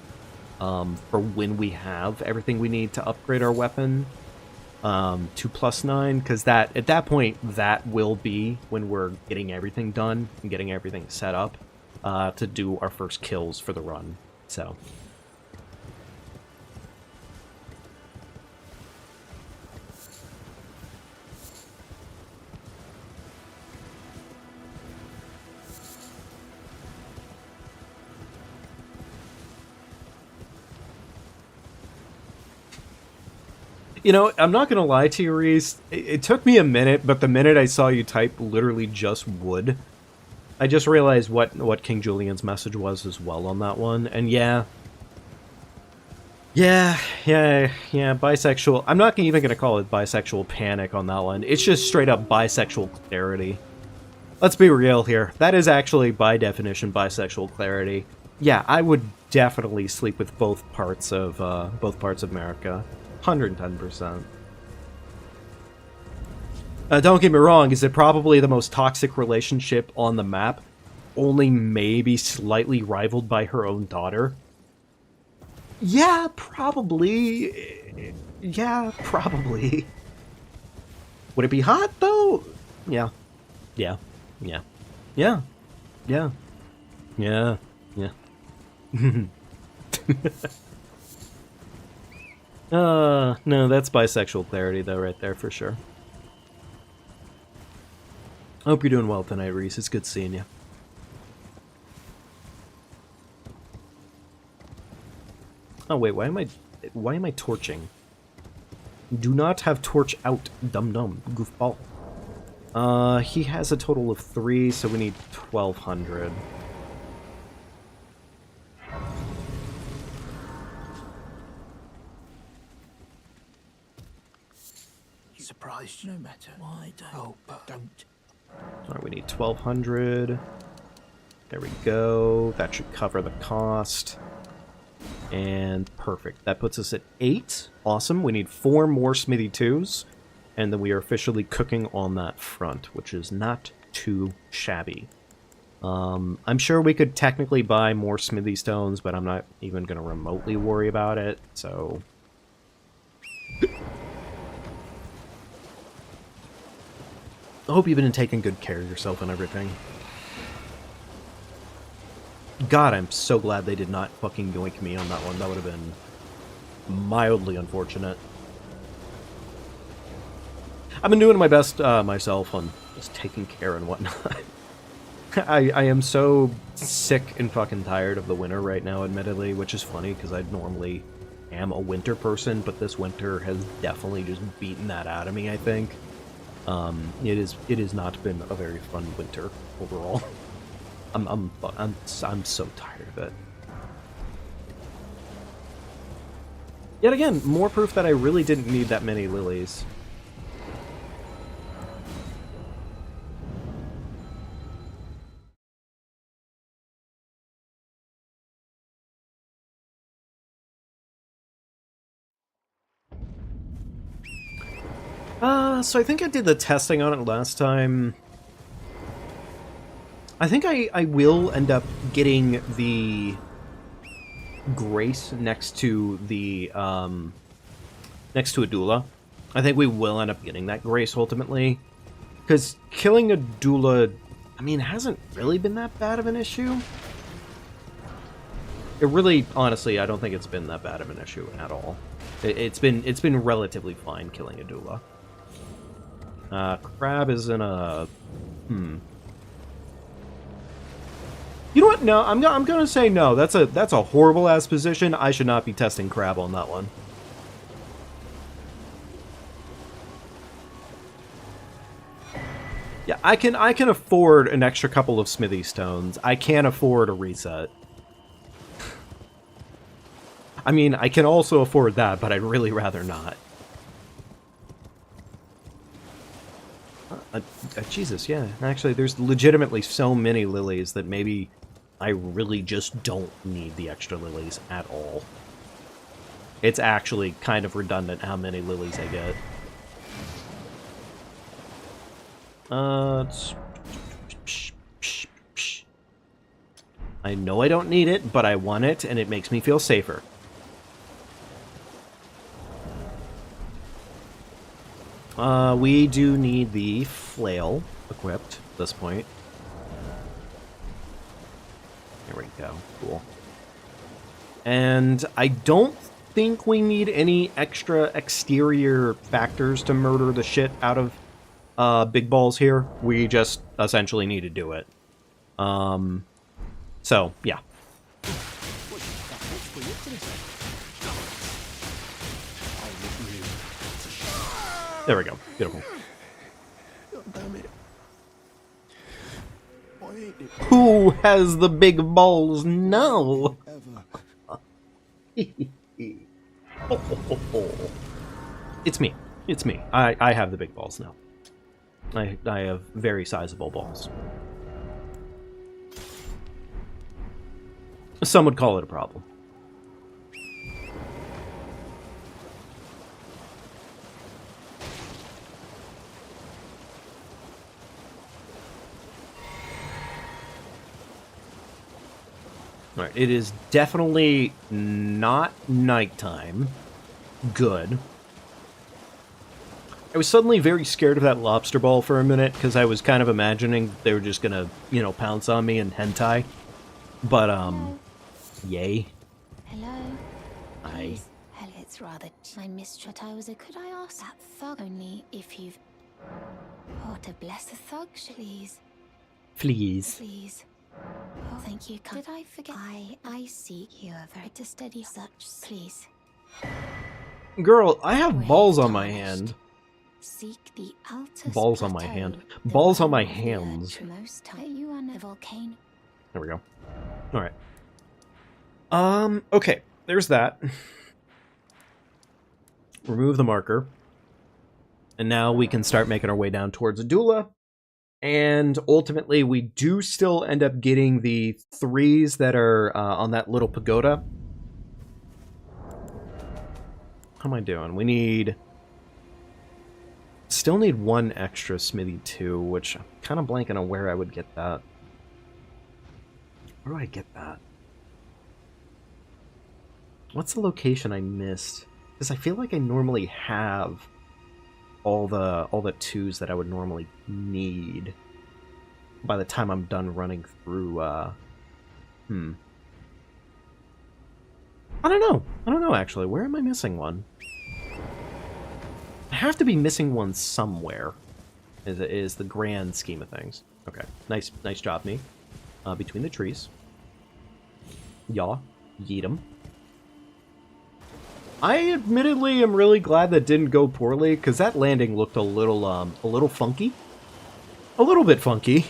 for when we have everything we need to upgrade our weapon. To +9, because that at that point that will be when we're getting everything done and getting everything set up to do our first kills for the run. So you know, I'm not going to lie to you, Reese. It took me a minute, but the minute I saw you type literally just would, I just realized what King Julian's message was as well on that one. And yeah, bisexual. I'm not even going to call it bisexual panic on that one. It's just straight up bisexual clarity. Let's be real here. That is actually, by definition, bisexual clarity. Yeah, I would definitely sleep with both parts of America. 110%. Don't get me wrong, is it probably the most toxic relationship on the map? Only maybe slightly rivaled by her own daughter? Yeah, probably. Yeah, probably. Would it be hot, though? Yeah. Yeah. Yeah. Yeah. Yeah. Yeah. Yeah. No, that's bisexual clarity, though, right there, for sure. I hope you're doing well tonight, Reese. It's good seeing you. Oh, wait, why am I torching? Do not have torch out, dum-dum, goofball. He has a total of 3, so we need 1,200. Surprised no matter. Why don't? Oh, but don't. Alright, we need 1,200. There we go. That should cover the cost. And perfect. That puts us at 8. Awesome. We need 4 more Smithy 2s. And then we are officially cooking on that front, which is not too shabby. I'm sure we could technically buy more Smithy stones, but I'm not even going to remotely worry about it, so... I hope you've been taking good care of yourself and everything. God, I'm so glad they did not fucking yoink me on that one. That would have been mildly unfortunate. I've been doing my best myself on just taking care and whatnot. I am so sick and fucking tired of the winter right now, admittedly, which is funny because I normally am a winter person, but this winter has definitely just beaten that out of me, I think. It has not been a very fun winter overall. I'm so tired of it. Yet again, more proof that I really didn't need that many lilies. So I think I did the testing on it last time. I think I will end up getting the Grace next to the, next to a doula. I think we will end up getting that Grace ultimately. Because killing a doula, I mean, hasn't really been that bad of an issue. It really, honestly, I don't think it's been that bad of an issue at all. It's been relatively fine killing a doula. Crab is in a... You know what? No, I'm gonna say no. That's a horrible ass position. I should not be testing Crab on that one. Yeah, I can afford an extra couple of Smithy stones. I can't afford a reset. I mean, I can also afford that, but I'd really rather not. Jesus, yeah. Actually, there's legitimately so many lilies that maybe I really just don't need the extra lilies at all. It's actually kind of redundant how many lilies I get. I know I don't need it, but I want it, and it makes me feel safer. We do need the flail equipped at this point. There we go. Cool. And I don't think we need any extra exterior factors to murder the shit out of Big Balls here. We just essentially need to do it. So, yeah. There we go. Beautiful. Damn it. Why ain't it Who has the big balls now? ever? It's me. It's me. I have the big balls now. I have very sizable balls. Some would call it a problem. Alright, it is definitely not nighttime. Good. I was suddenly very scared of that lobster ball for a minute, because I was kind of imagining they were just gonna, you know, pounce on me in hentai. But, Hello. yay. Hello. I... Please. Hell, it's rather. I mistrust. I was a. Could I ask that thug only if you've. Oh, to bless the thug, please. Please. Please. Oh, thank you. Did I forget? I seek you a very to steady such. Please. Girl, I have Brave balls on my tarnished. hand. Seek the Altus Balls on my plateau, hand. the Balls on my realm of the hands. uttermost height. You are a volcano. There we go. Alright. Okay. There's that. Remove the marker. And now we can start making our way down towards Adula. And ultimately, we do still end up getting the 3s that are on that little pagoda. How am I doing? We need... Still need 1 extra Smithy 2, which I'm kind of blanking on where I would get that. Where do I get that? What's the location I missed? Because I feel like I normally have all the 2s that I would normally need by the time I'm done running through, I don't know. I don't know, actually. Where am I missing one? I have to be missing one somewhere, is the grand scheme of things. Okay. Nice job, me. Between the trees. Yaw. Yeet 'em. I admittedly am really glad that didn't go poorly, because that landing looked a little funky. A little bit funky.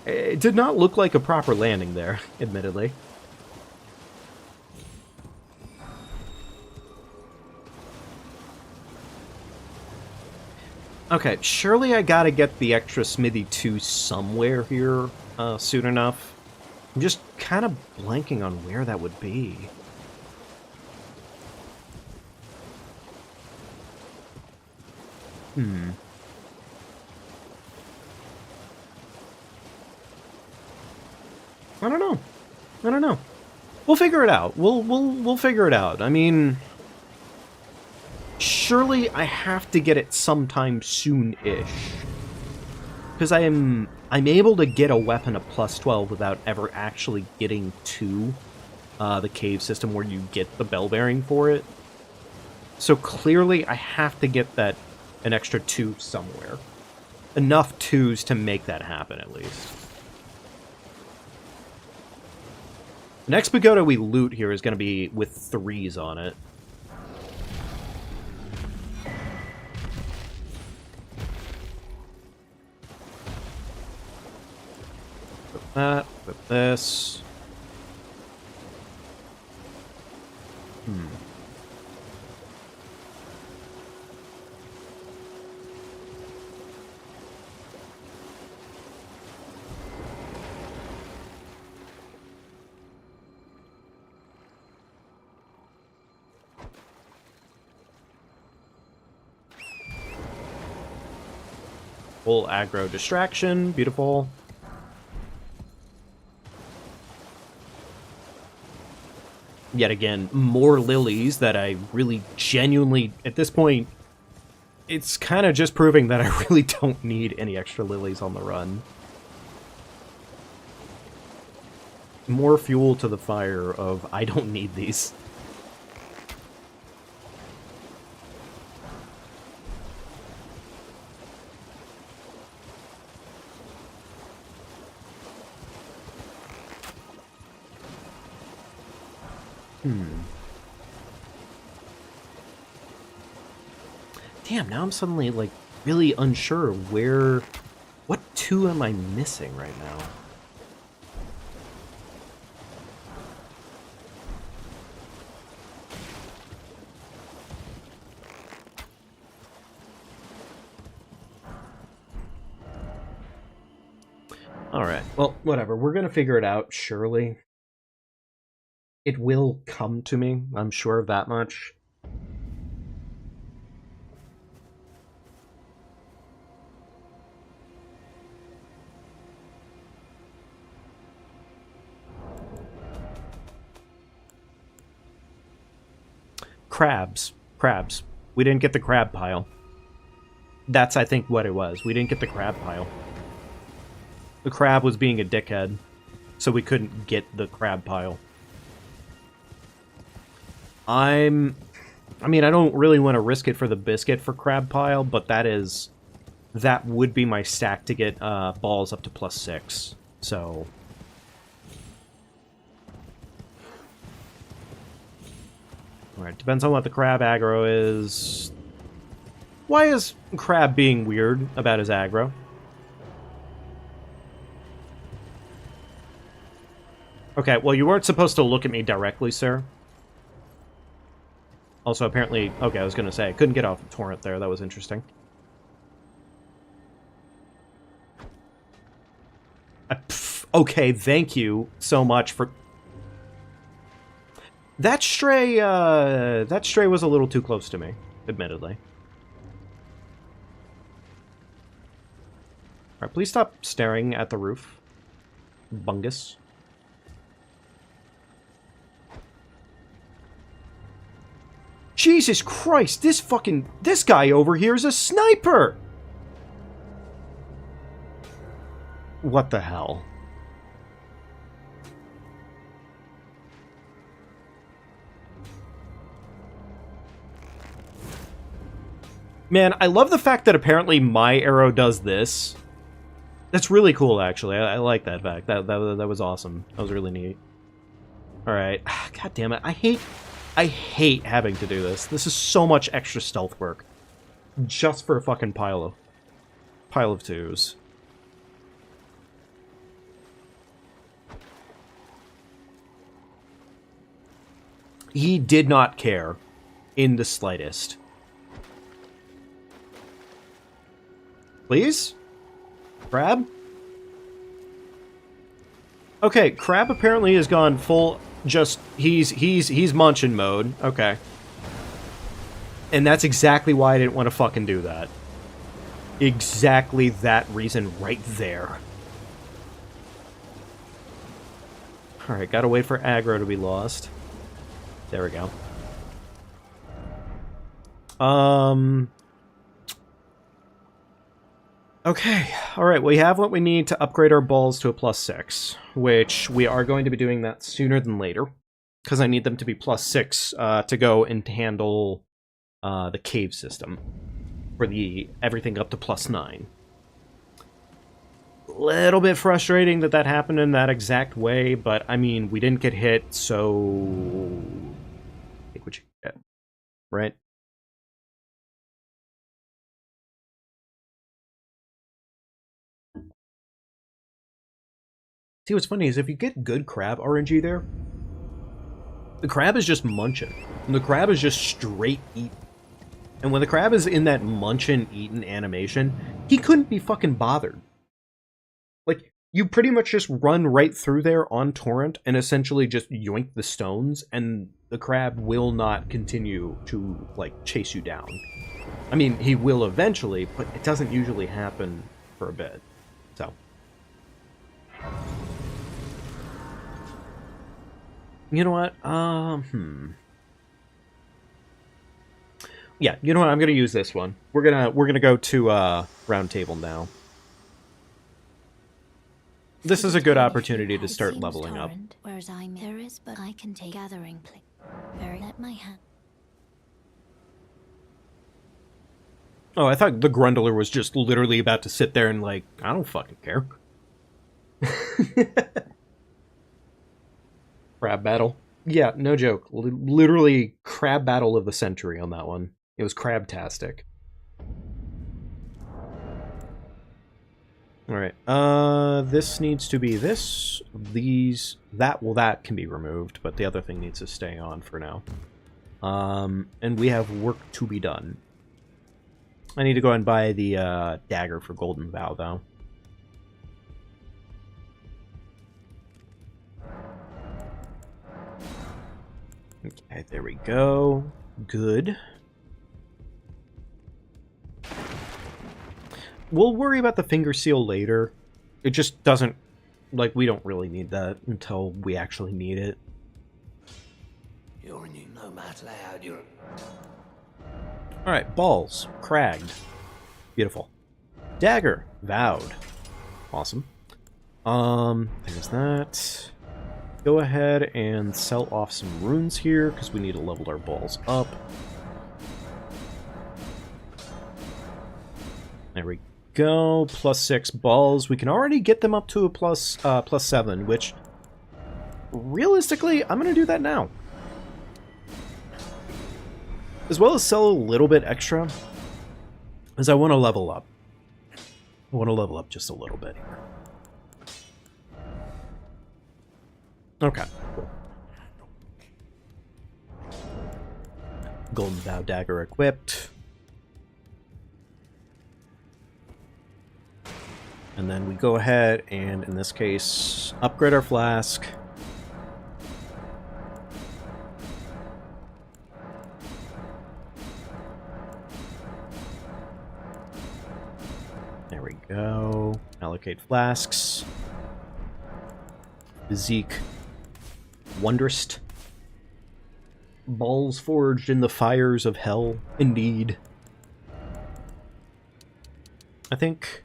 It did not look like a proper landing there, admittedly. Okay, surely I gotta get the extra Smithy 2 somewhere here soon enough. I'm just kind of blanking on where that would be. I don't know. We'll figure it out. We'll figure it out. I mean, surely I have to get it sometime soon-ish. Because I'm able to get a weapon of +12 without ever actually getting to the cave system where you get the bell bearing for it. So clearly I have to get an extra 2 somewhere. Enough 2s to make that happen, at least. The next pagoda we loot here is going to be with 3s on it. Put that, put this. Full aggro distraction, beautiful. Yet again, more lilies that I really genuinely, at this point, it's kind of just proving that I really don't need any extra lilies on the run. More fuel to the fire of, I don't need these. Damn, now I'm suddenly, like, really unsure where... What 2 am I missing right now? Alright, well, whatever. We're gonna figure it out, surely. It will come to me, I'm sure of that much. Crabs. We didn't get the crab pile. That's, I think, what it was. We didn't get the crab pile. The crab was being a dickhead. so we couldn't get the crab pile. I mean, I don't really want to risk it for the biscuit for crab pile, but that would be my stack to get balls up to +6. So alright, depends on what the crab aggro is. Why is crab being weird about his aggro? Okay, well, you weren't supposed to look at me directly, sir. Also, apparently... Okay, I was gonna say, I couldn't get off the torrent there. That was interesting. Okay, thank you so much for... That stray was a little too close to me, admittedly. Alright, please stop staring at the roof. Bungus. Jesus Christ, this guy over here is a sniper! What the hell? Man, I love the fact that apparently my arrow does this. That's really cool, actually. I like that fact. That was awesome. That was really neat. Alright. God damn it. I hate having to do this. This is so much extra stealth work. Just for a fucking pile of twos. He did not care in the slightest. Please? Crab? Okay, Crab apparently has gone full just he's munchin' mode. Okay. And that's exactly why I didn't want to fucking do that. Exactly that reason right there. Alright, gotta wait for aggro to be lost. There we go. Okay, alright, we have what we need to upgrade our balls to a +6, which we are going to be doing that sooner than later, because I need them to be +6 to go and handle the cave system for the everything up to +9. Little bit frustrating that happened in that exact way, but I mean, we didn't get hit, so take what you get, right? See, what's funny is if you get good crab RNG there, the crab is just munching. And the crab is just straight eating. And when the crab is in that munchin' eatin' animation, he couldn't be fucking bothered. Like, you pretty much just run right through there on torrent and essentially just yoink the stones, and the crab will not continue to, like, chase you down. I mean, he will eventually, but it doesn't usually happen for a bit. So... You know what? Yeah, you know what? I'm gonna use this one. We're gonna go to round table now. This is a good opportunity to start leveling up. Whereas there is, but I can take gathering place. Very let my hand. Oh, I thought the Grundler was just literally about to sit there and like, I don't fucking care. Crab battle. Yeah, no joke. Literally crab battle of the century on that one. It was crabtastic. Alright, this needs to be this, these, that can be removed, but the other thing needs to stay on for now. And we have work to be done. I need to go and buy the, dagger for Golden Vow, though. Okay, there we go. Good. We'll worry about the finger seal later. It just doesn't... Like, we don't really need that until we actually need it. You're a new nomad lad, you're... Alright, balls. Cragged. Beautiful. Dagger. Vowed. Awesome. There's that. Go ahead and sell off some runes here, because we need to level our balls up. There we go. +6 balls. We can already get them up to a +7, which, realistically, I'm going to do that now. As well as sell a little bit extra, as I want to level up. I want to level up just a little bit here. Okay, cool. Golden Vow Dagger equipped. And then we go ahead and, in this case, upgrade our flask. There we go. Allocate flasks. Physique. Wondrous. Balls forged in the fires of hell, indeed. I think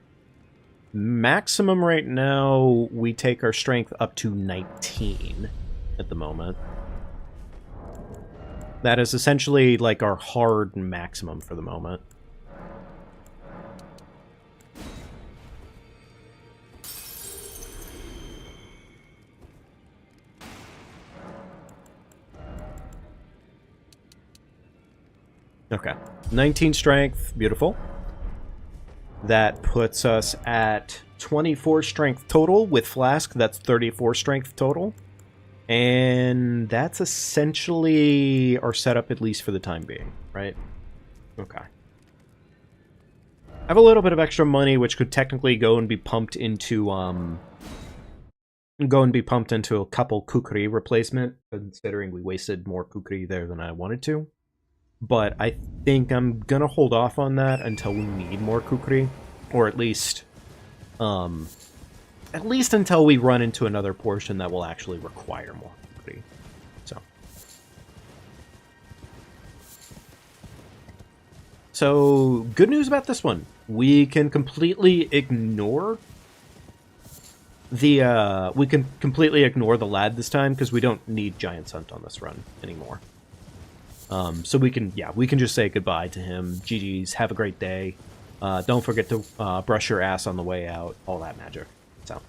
maximum right now, we take our strength up to 19 at the moment. That is essentially like our hard maximum for the moment. Okay, 19 strength, beautiful. That puts us at 24 strength total with flask. That's 34 strength total. And that's essentially our setup, at least for the time being, right? Okay. I have a little bit of extra money, which could technically go and be pumped into a couple kukri replacement, considering we wasted more kukri there than I wanted to. But I think I'm gonna hold off on that until we need more kukri, or at least until we run into another portion that will actually require more kukri. So good news about this one: we can completely ignore the lad this time, because we don't need Giant's Hunt on this run anymore. So we can just say goodbye to him. GG's, have a great day. Don't forget to brush your ass on the way out. All that magic. So.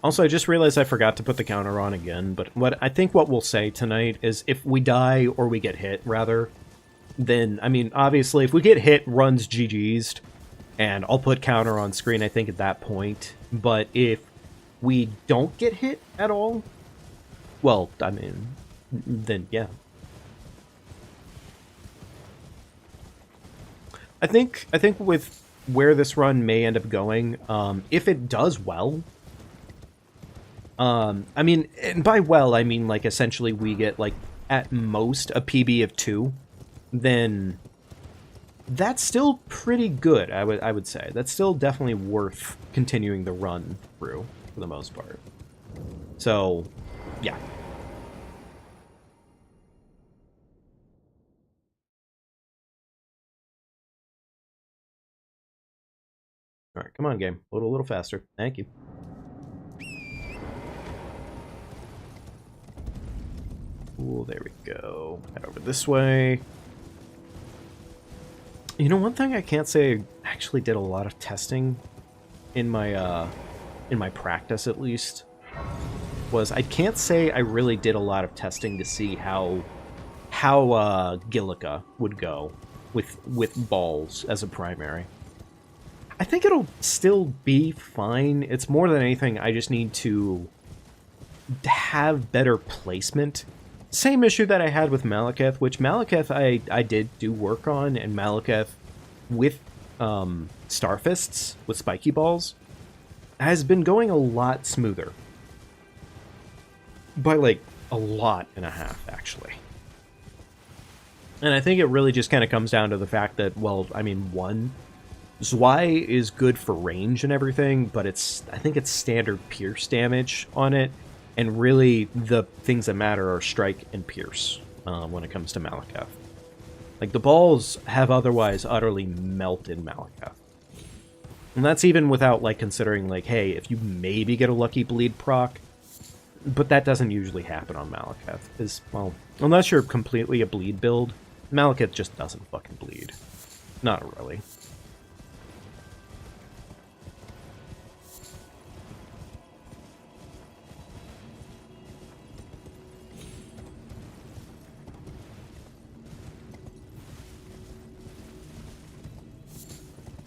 Also, I just realized I forgot to put the counter on again, but what we'll say tonight is if we die, or we get hit, rather, then, I mean, obviously, if we get hit, runs GG'd, and I'll put counter on screen, I think, at that point. But if we don't get hit at all, well, I mean, then, yeah. I think with where this run may end up going, if it does well, I mean, and by well, I mean, like, essentially we get, like, at most a PB of 2, then that's still pretty good, I would say. That's still definitely worth continuing the run through, for the most part. So, yeah. Alright, come on, game. Load a little faster. Thank you. Cool, there we go. Head over this way. You know, one thing I can't say I actually did a lot of testing in my practice, at least, was I can't say I really did a lot of testing to see how Gillica would go with balls as a primary. I think it'll still be fine. It's more than anything, I just need to have better placement. Same issue that I had with Malekith, which Malekith I did do work on, and Malekith with Starfists, with spiky balls, has been going a lot smoother. By, like, a lot and a half, actually. And I think it really just kind of comes down to the fact that, well, I mean, one, Zwei is good for range and everything, but I think it's standard pierce damage on it, And really, the things that matter are strike and pierce when it comes to Malekith. Like, the balls have otherwise utterly melted Malekith. And that's even without, like, considering, like, hey, if you maybe get a lucky bleed proc, but that doesn't usually happen on Malekith. Because, well, unless you're completely a bleed build, Malekith just doesn't fucking bleed. Not really.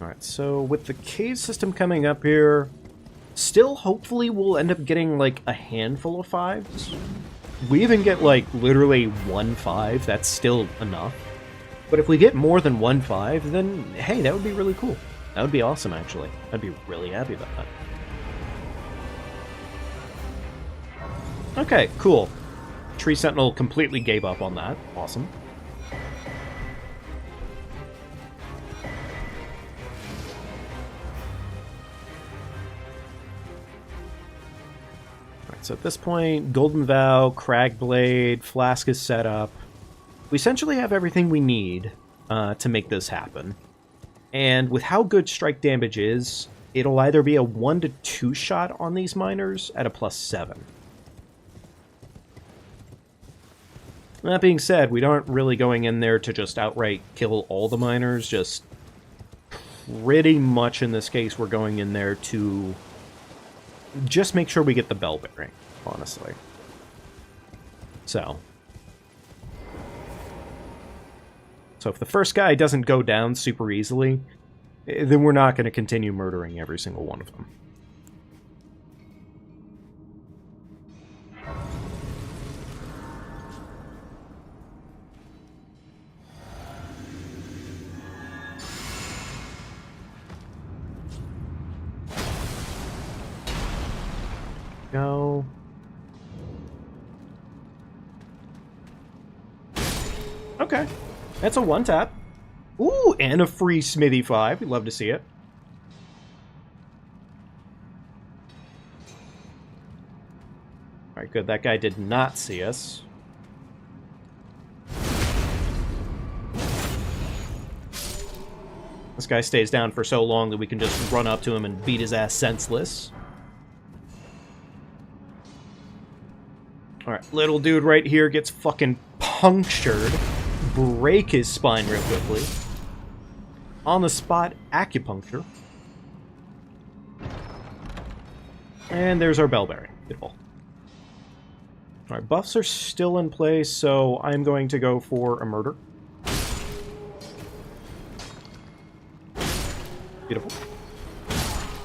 Alright, so with the cave system coming up here, still hopefully we'll end up getting like a handful of 5s. We even get like literally 1 5, that's still enough. But if we get more than 1 5, then hey, that would be really cool. That would be awesome, actually. I'd be really happy about that. Okay, cool. Tree Sentinel completely gave up on that. Awesome. So at this point, Golden Vow, Cragblade, Flask is set up. We essentially have everything we need to make this happen. And with how good strike damage is, it'll either be a 1 to 2 shot on these miners at a +7. That being said, we aren't really going in there to just outright kill all the miners, just pretty much in this case we're going in there to just make sure we get the bell bearing, honestly. So if the first guy doesn't go down super easily, then we're not going to continue murdering every single one of them. Go. Okay. That's a 1-tap. Ooh, and a free Smithy 5. We'd love to see it. Alright, good. That guy did not see us. This guy stays down for so long that we can just run up to him and beat his ass senseless. Alright, little dude right here gets fucking punctured. Break his spine real quickly. On the spot, acupuncture. And there's our bell bearing. Beautiful. Alright, buffs are still in place, so I'm going to go for a murder. Beautiful.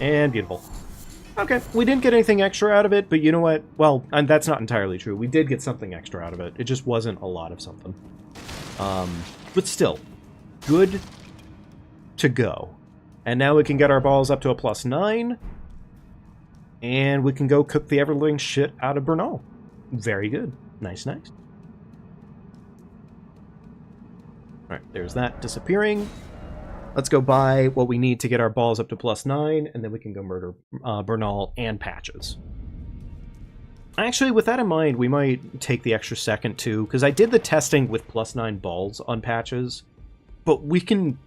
And beautiful. Okay, we didn't get anything extra out of it, but you know what? Well, and that's not entirely true. We did get something extra out of it. It just wasn't a lot of something. But still, good to go. And now we can get our balls up to a +9. And we can go cook the ever-living shit out of Bernal. Very good. Nice, nice. Alright, there's that disappearing. Let's go buy what we need to get our balls up to +9, and then we can go murder Bernal and Patches. Actually, with that in mind, we might take the extra second, too, because I did the testing with +9 balls on Patches, but we can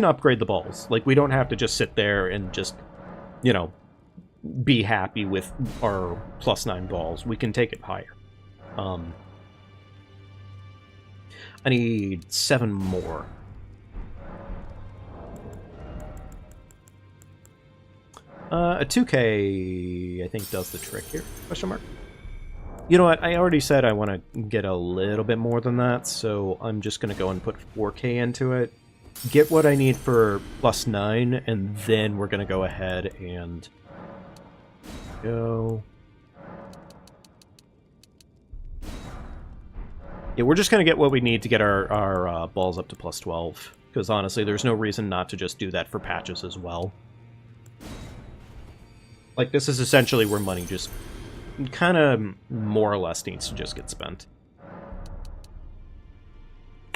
upgrade the balls. Like, we don't have to just sit there and just, you know, be happy with our +9 balls. We can take it higher. I need 7 more. A 2K, I think, does the trick here. Question mark. You know what? I already said I want to get a little bit more than that, so I'm just going to go and put 4K into it. Get what I need for +9, and then we're going to go ahead and go. Yeah, we're just going to get what we need to get our balls up to +12, because honestly, there's no reason not to just do that for Patches as well. Like, this is essentially where money just kind of more or less needs to just get spent.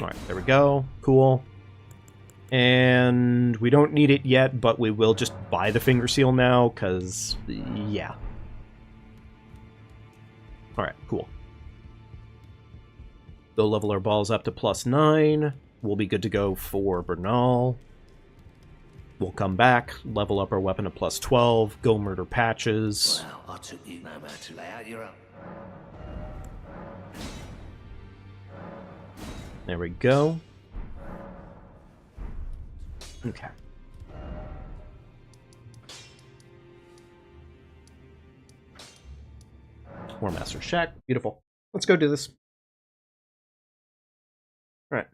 Alright, there we go. Cool. And we don't need it yet, but we will just buy the finger seal now, because, yeah. Alright, cool. Go level our balls up to +9. We'll be good to go for Bernal. We'll come back, level up our weapon to +12, go murder Patches. Well, I took you no matter. Lay out your own. There we go. Okay. War Master Shack. Beautiful. Let's go do this. Alright.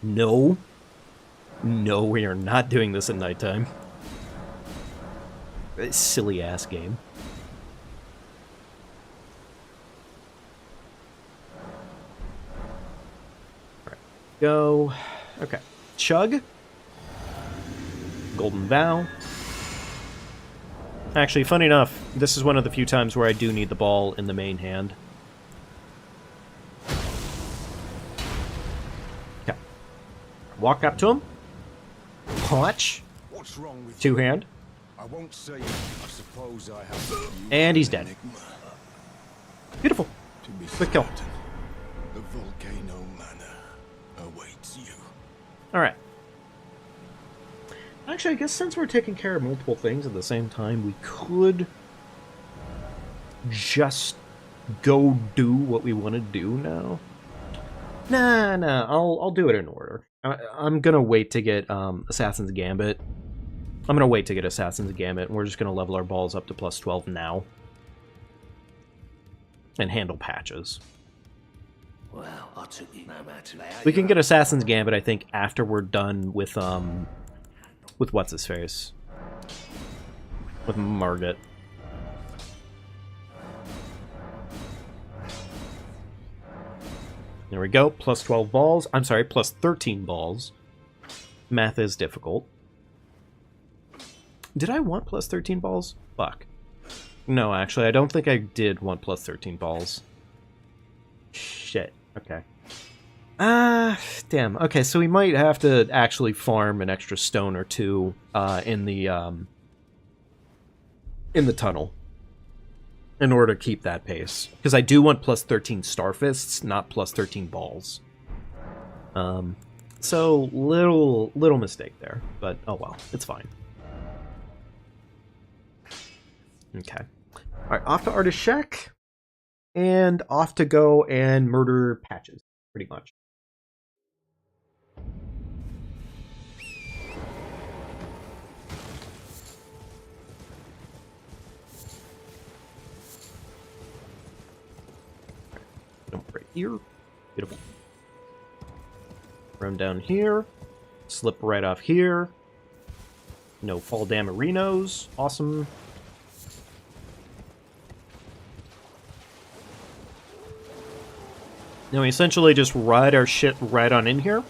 No. No, we are not doing this at nighttime. Silly ass game. Alright. Go. Okay. Chug. Golden Vow. Actually, funny enough, this is one of the few times where I do need the ball in the main hand. Okay. Walk up to him. Punch. What's wrong with Two hand. I won't say it. I suppose I have. And he's dead. Beautiful. To be Quick kill. certain, the volcano manor awaits you. Alright. Actually, I guess since we're taking care of multiple things at the same time, we could just go do what we want to do now. Nah, I'll do it in order. I'm gonna wait to get Assassin's Gambit. I'm gonna wait to get Assassin's Gambit, and we're just gonna level our balls up to +12 now. And handle Patches. Well, I took you no matter. We can get Assassin's Gambit, I think, after we're done with what's-his-face? With Margit. There we go, +12 balls. I'm sorry, +13 balls. Math is difficult. Did I want +13 balls? Fuck. No, actually, I don't think I did want +13 balls. Shit, okay. Damn. Okay, so we might have to actually farm an extra stone or two in the tunnel in order to keep that pace. Because I do want +13 Starfists, not +13 balls. So little mistake there, but oh well, it's fine. Okay. Alright, off to Artist Shack, and off to go and murder Patches, pretty much. Jump right here. Beautiful. Run down here. Slip right off here. No fall damerinos. Awesome. Now we essentially just ride our shit right on in here.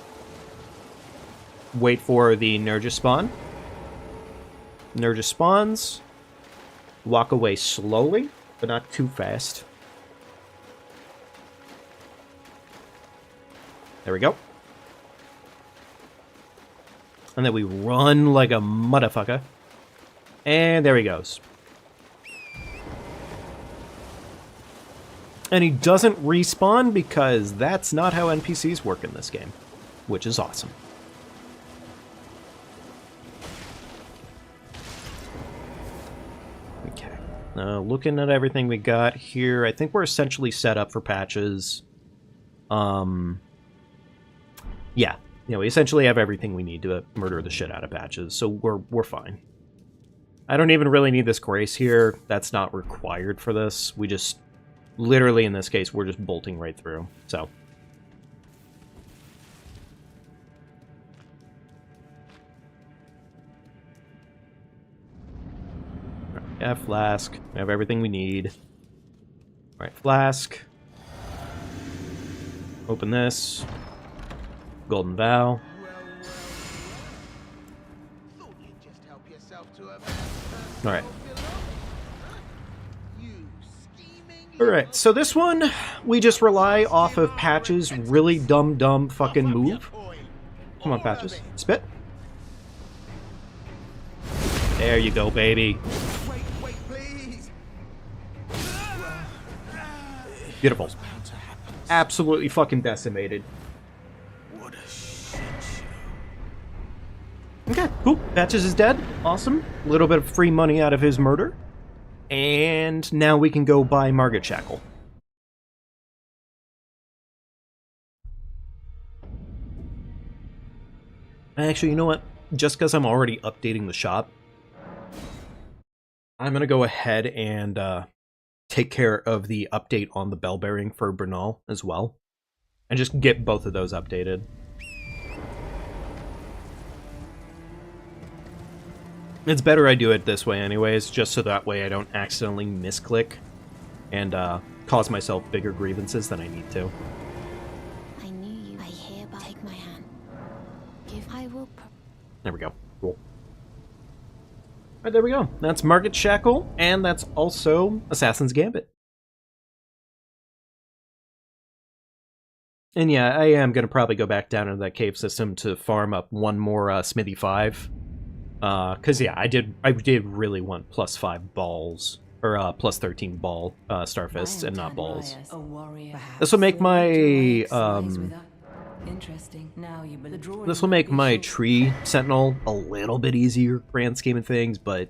Wait for the Nerja spawn. Nerja spawns. Walk away slowly, but not too fast. There we go. And then we run like a motherfucker. And there he goes. And he doesn't respawn because that's not how NPCs work in this game, which is awesome. Okay. Looking at everything we got here, I think we're essentially set up for Patches. Yeah. You know, we essentially have everything we need to murder the shit out of Patches, so we're fine. I don't even really need this Grace here. That's not required for this. We just... Literally, in this case, we're just bolting right through, so. Right, we have Flask. We have everything we need. Alright, Flask. Open this. Golden Vow. Alright. Alright, so this one, we just rely off of Patches' really dumb fucking move. Come on, Patches. Spit. There you go, baby. Wait, please. Beautiful. Absolutely fucking decimated. What a shit show. Okay, cool. Patches is dead. Awesome. A little bit of free money out of his murder. And now we can go buy Margit Shackle. Actually, you know what? Just because I'm already updating the shop, I'm going to go ahead and take care of the update on the bell bearing for Bernal as well. And just get both of those updated. It's better I do it this way anyways, just so that way I don't accidentally misclick and cause myself bigger grievances than I need to. I knew you. I hereby take my hand. I will. There we go. Cool. Alright, there we go. That's Margit Shackle, and that's also Assassin's Gambit. And yeah, I am going to probably go back down into that cave system to farm up one more Smithy 5. Because yeah, I did really want +5 balls, or plus 13 ball Starfists, and not balls. This will make my this will make my tree sentinel a little bit easier, grand scheme of things, but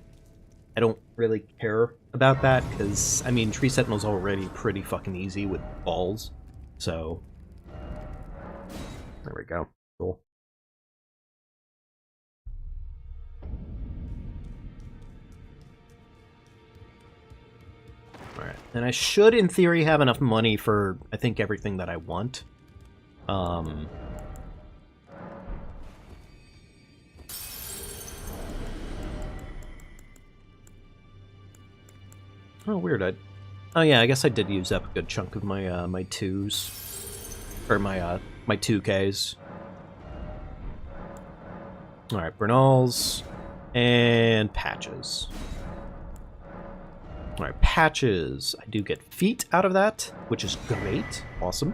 I don't really care about that because I mean tree sentinel's already pretty fucking easy with balls, so there we go. Cool. Alright, and I should, in theory, have enough money for, I think, everything that I want. Oh, weird. Oh yeah, I guess I did use up a good chunk of my my 2s. Or my 2Ks. Alright, Bernals. And Patches. Alright, Patches. I do get feet out of that, which is great. Awesome.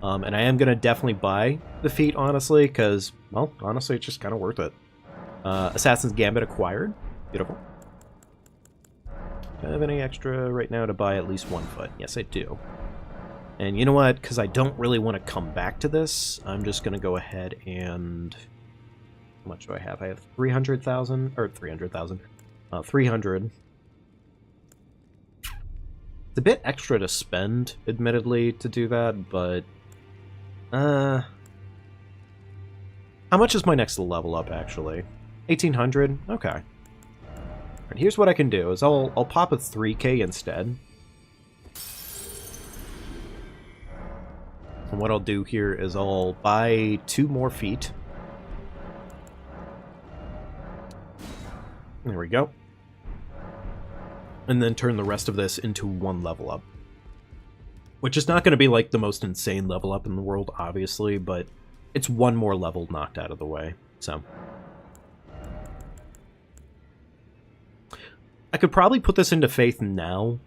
And I am going to definitely buy the feet, honestly, because, well, honestly, it's just kind of worth it. Assassin's Gambit acquired. Beautiful. Do I have any extra right now to buy at least 1 foot? Yes, I do. And you know what? Because I don't really want to come back to this, I'm just going to go ahead and... How much do I have? I have 300,000, or 300,000. 300. It's a bit extra to spend, admittedly, to do that, but... How much is my next level up, actually? 1,800? Okay. Alright, here's what I can do, is I'll pop a 3K instead. And what I'll do here is I'll buy 2 more feet. There we go. And then turn the rest of this into 1 level up. Which is not going to be like the most insane level up in the world, obviously, but it's 1 more level knocked out of the way, so. I could probably put this into Faith now,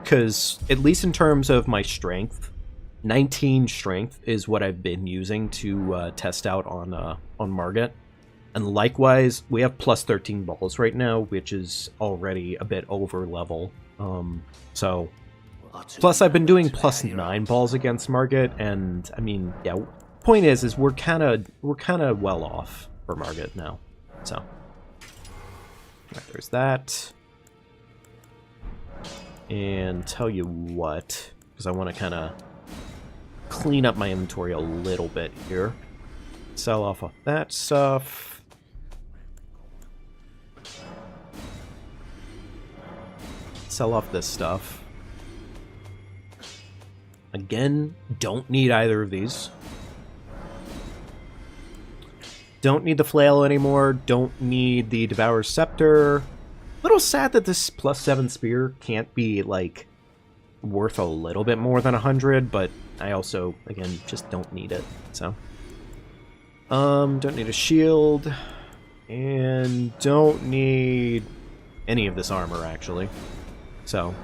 because at least in terms of my strength, 19 strength is what I've been using to test out on Margit. And likewise, we have plus 13 balls right now, which is already a bit over level. So, plus I've been doing plus 9 balls against Margit, and I mean, yeah. Point is we're kind of well off for Margit now. So, right, there's that. And tell you what, because I want to kind of clean up my inventory a little bit here. Sell off of that stuff. Sell off this stuff. Again, don't need either of these. Don't need the flail anymore. Don't need the Devourer's Scepter. A little sad that this plus 7 spear can't be, like, worth a little bit more than 100, but I also, again, just don't need it, so. Don't need a shield. And don't need any of this armor, actually. So,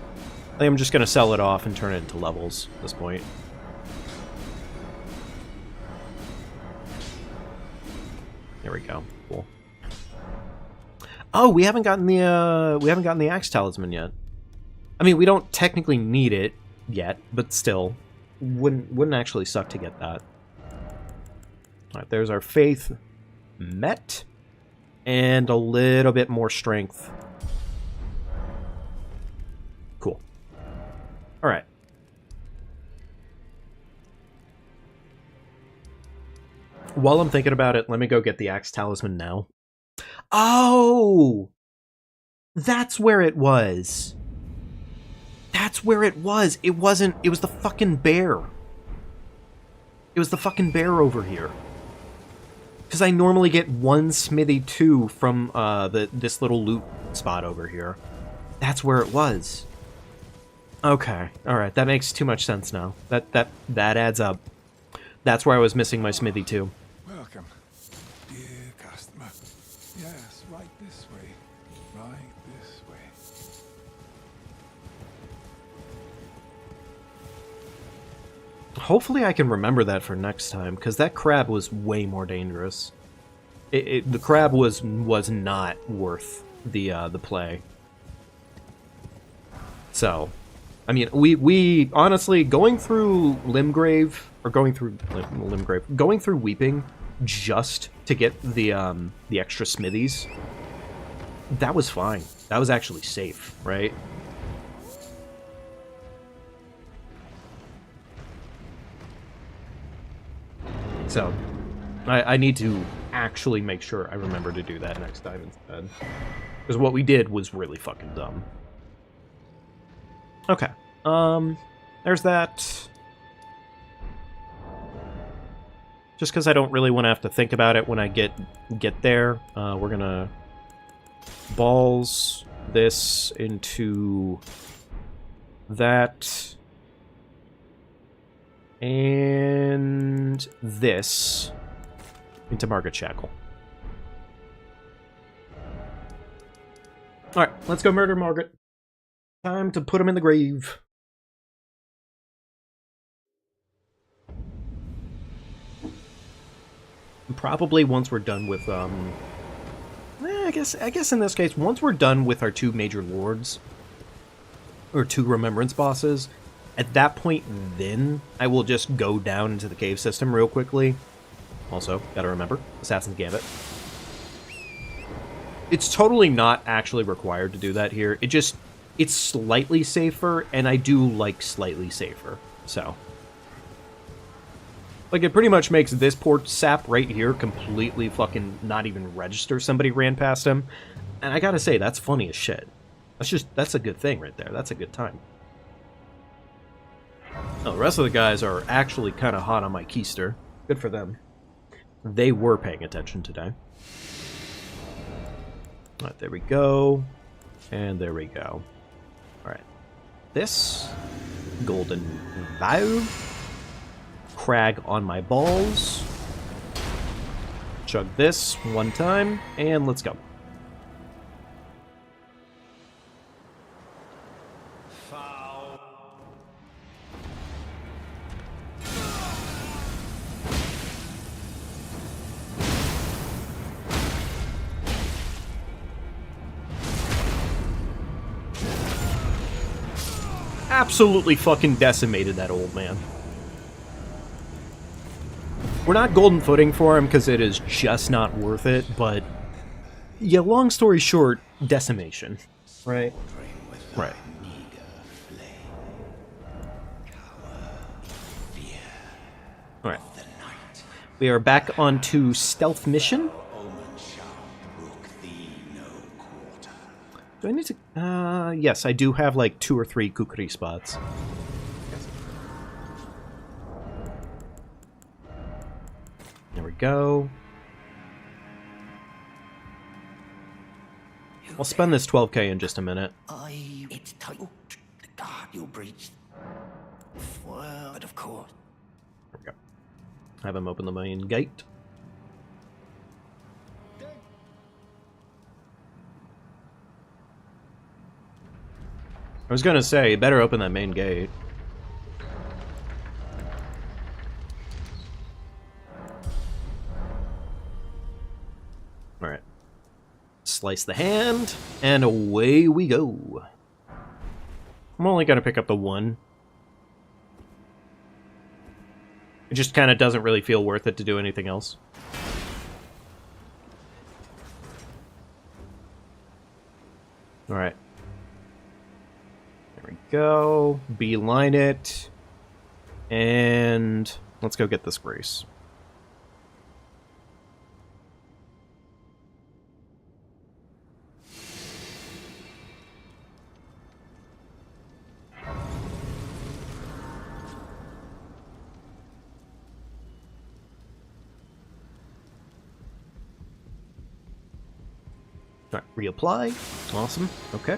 I think I'm just going to sell it off and turn it into levels at this point. There we go. Cool. Oh, we haven't gotten the axe talisman yet. I mean, we don't technically need it yet, but still, wouldn't actually suck to get that. All right, there's our faith met, and a little bit more strength. Cool. All right. While I'm thinking about it, let me go get the axe talisman now. Oh! That's where it was. That's where it was. It wasn't... It was the fucking bear. It was the fucking bear over here. Because I normally get one Smithy 2 from this little loot spot over here. That's where it was. Okay. Alright, that makes too much sense now. That adds up. That's where I was missing my Smithy 2. Welcome, dear customer. Yes, right this way. Right this way. Hopefully I can remember that for next time, because that crab was way more dangerous. The crab was not worth the play. So, I mean, we honestly, going through Limgrave, or going through Weeping, just to get the extra smithies, that was fine. That was actually safe, right? So, I need to actually make sure I remember to do that next time instead. Because what we did was really fucking dumb. Okay. There's that. Just because I don't really want to have to think about it when I get there, we're gonna balls this into that. And this into Margaret Shackle. Alright, let's go murder Margaret. Time to put him in the grave. Probably once we're done with, I guess in this case, once we're done with our two major lords, or two remembrance bosses, at that point, then I will just go down into the cave system real quickly. Also, gotta remember, Assassin's Gambit. It's totally not actually required to do that here. It's slightly safer, and I do like slightly safer, so. Like, it pretty much makes this poor sap right here completely fucking not even register somebody ran past him. And I gotta say, that's funny as shit. That's a good thing right there. That's a good time. Now, the rest of the guys are actually kind of hot on my keister. Good for them. They were paying attention today. Alright, there we go. And there we go. Alright. This. Golden Vow. Crag on my balls. Chug this one time. And let's go. Absolutely fucking decimated that old man. We're not golden footing for him because it is just not worth it, but yeah, long story short, decimation. Right? Right. Alright. We are back onto stealth mission. Do I need to... yes, I do have like 2 or 3 kukri spots. There we go. I'll spend this 12k in just a minute. It's tight. The guard you breached. But of course. There we go. Have him open the main gate. I was gonna say, you better open that main gate. Alright. Slice the hand, and away we go. I'm only going to pick up the one. It just kind of doesn't really feel worth it to do anything else. Alright. There we go. Beeline it. And let's go get this grace. Alright, reapply. Awesome. Okay.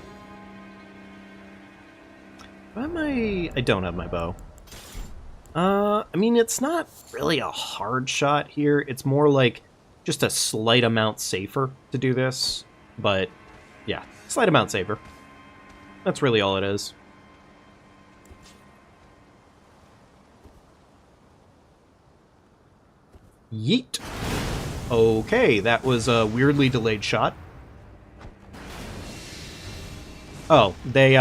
I don't have my bow. I mean, it's not really a hard shot here. It's more like just a slight amount safer to do this. But, yeah, slight amount safer. That's really all it is. Yeet. Okay, that was a weirdly delayed shot. Oh, they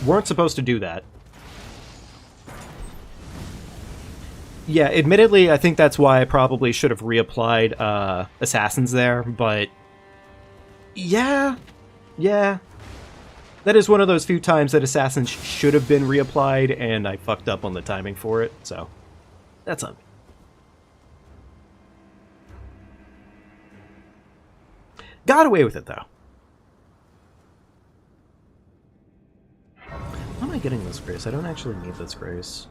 weren't supposed to do that. Yeah, admittedly, I think that's why I probably should have reapplied assassins there, but yeah. That is one of those few times that assassins should have been reapplied, and I fucked up on the timing for it, so that's on me. Got away with it, though. How am I getting this grace? I don't actually need this grace.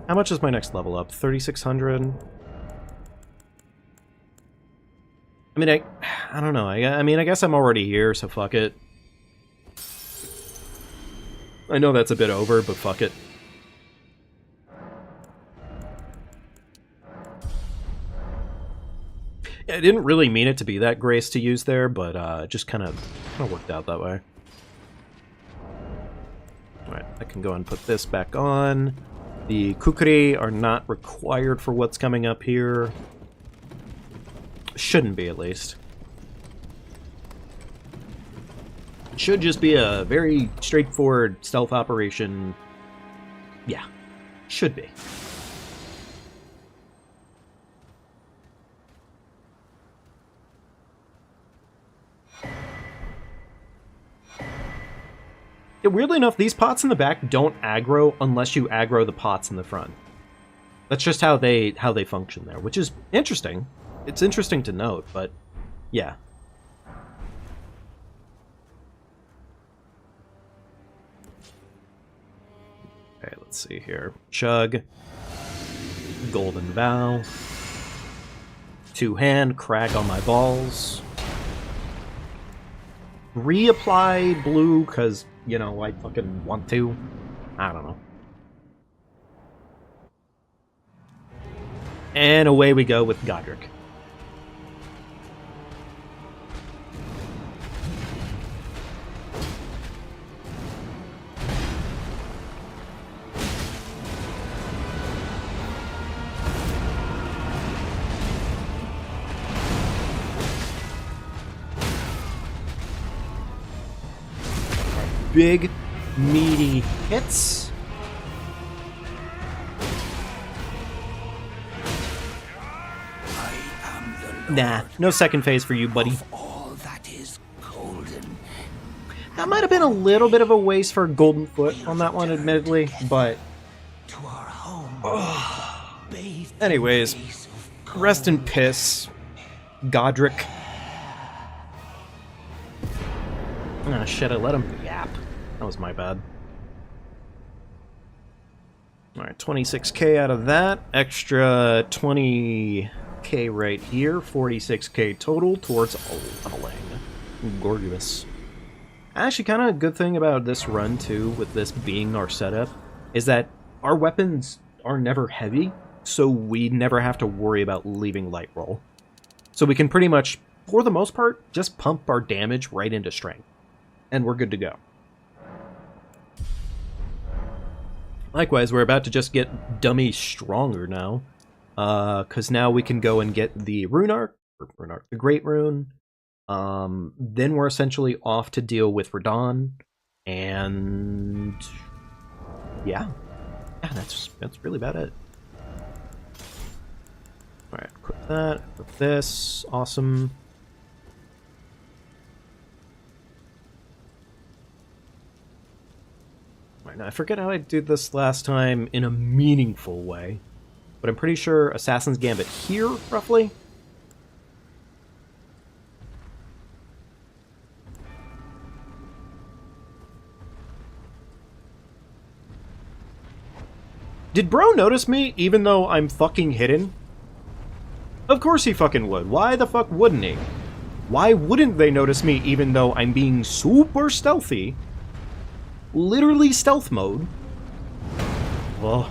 How much is my next level up? 3,600? I mean, I don't know. I mean, I guess I'm already here, so fuck it. I know that's a bit over, but fuck it. Yeah, I didn't really mean it to be that grace to use there, but it just kind of worked out that way. Alright, I can go and put this back on. The kukuri are not required for what's coming up here. Shouldn't be, at least. It should just be a very straightforward stealth operation. Yeah, should be. Yeah, weirdly enough, these pots in the back don't aggro unless you aggro the pots in the front. That's just how they function there, which is interesting. It's interesting to note, but yeah. Okay, let's see here. Chug. Golden Vow. Two-hand, crag on my balls. Reapply blue, because, you know, I fucking want to. I don't know. And away we go with Godric. Big, meaty hits. Nah, no second phase for you, buddy. All that is golden. That might have been a little bit of a waste for a golden foot on that one, admittedly, but... To our home. Anyways, rest in piss, Godric. Ah, shit, I let him yap. That was my bad. Alright, 26k out of that. Extra 20k right here. 46k total towards leveling. Gorgeous. Actually, kind of a good thing about this run, too, with this being our setup, is that our weapons are never heavy, so we never have to worry about leaving light roll. So we can pretty much, for the most part, just pump our damage right into strength. And we're good to go. Likewise, we're about to just get dummy stronger now. Because now we can go and get the rune arc, the Great Rune. Then we're essentially off to deal with Radon, and yeah, that's really about it. All right, equip that, equip this, awesome. All right, now I forget how I did this last time in a meaningful way, but I'm pretty sure Assassin's Gambit here, roughly. Did bro notice me even though I'm fucking hidden? Of course he fucking would. Why the fuck wouldn't he? Why wouldn't they notice me even though I'm being super stealthy? Literally stealth mode. Oh.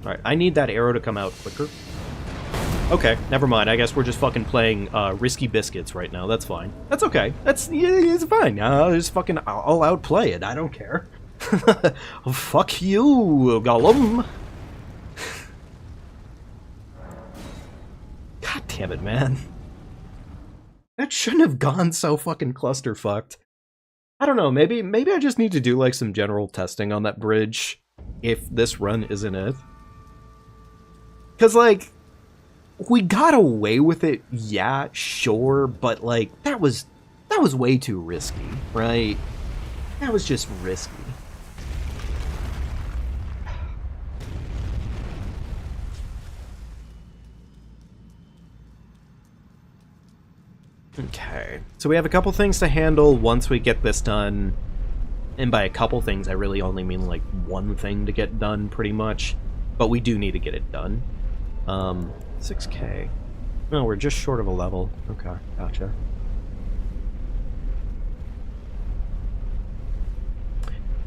Alright, I need that arrow to come out quicker. Okay, never mind. I guess we're just fucking playing Risky Biscuits right now. That's fine. That's okay. It's fine. I'll outplay it. I don't care. Oh, fuck you, Gollum. God damn it, man. That shouldn't have gone so fucking clusterfucked. I don't know, maybe I just need to do like some general testing on that bridge if this run isn't it. Cause like, we got away with it, yeah, sure, but like, that was way too risky, right? That was just risky. Okay, so we have a couple things to handle once we get this done. And by a couple things, I really only mean like one thing to get done, pretty much. But we do need to get it done. 6K. No, we're just short of a level. Okay, gotcha.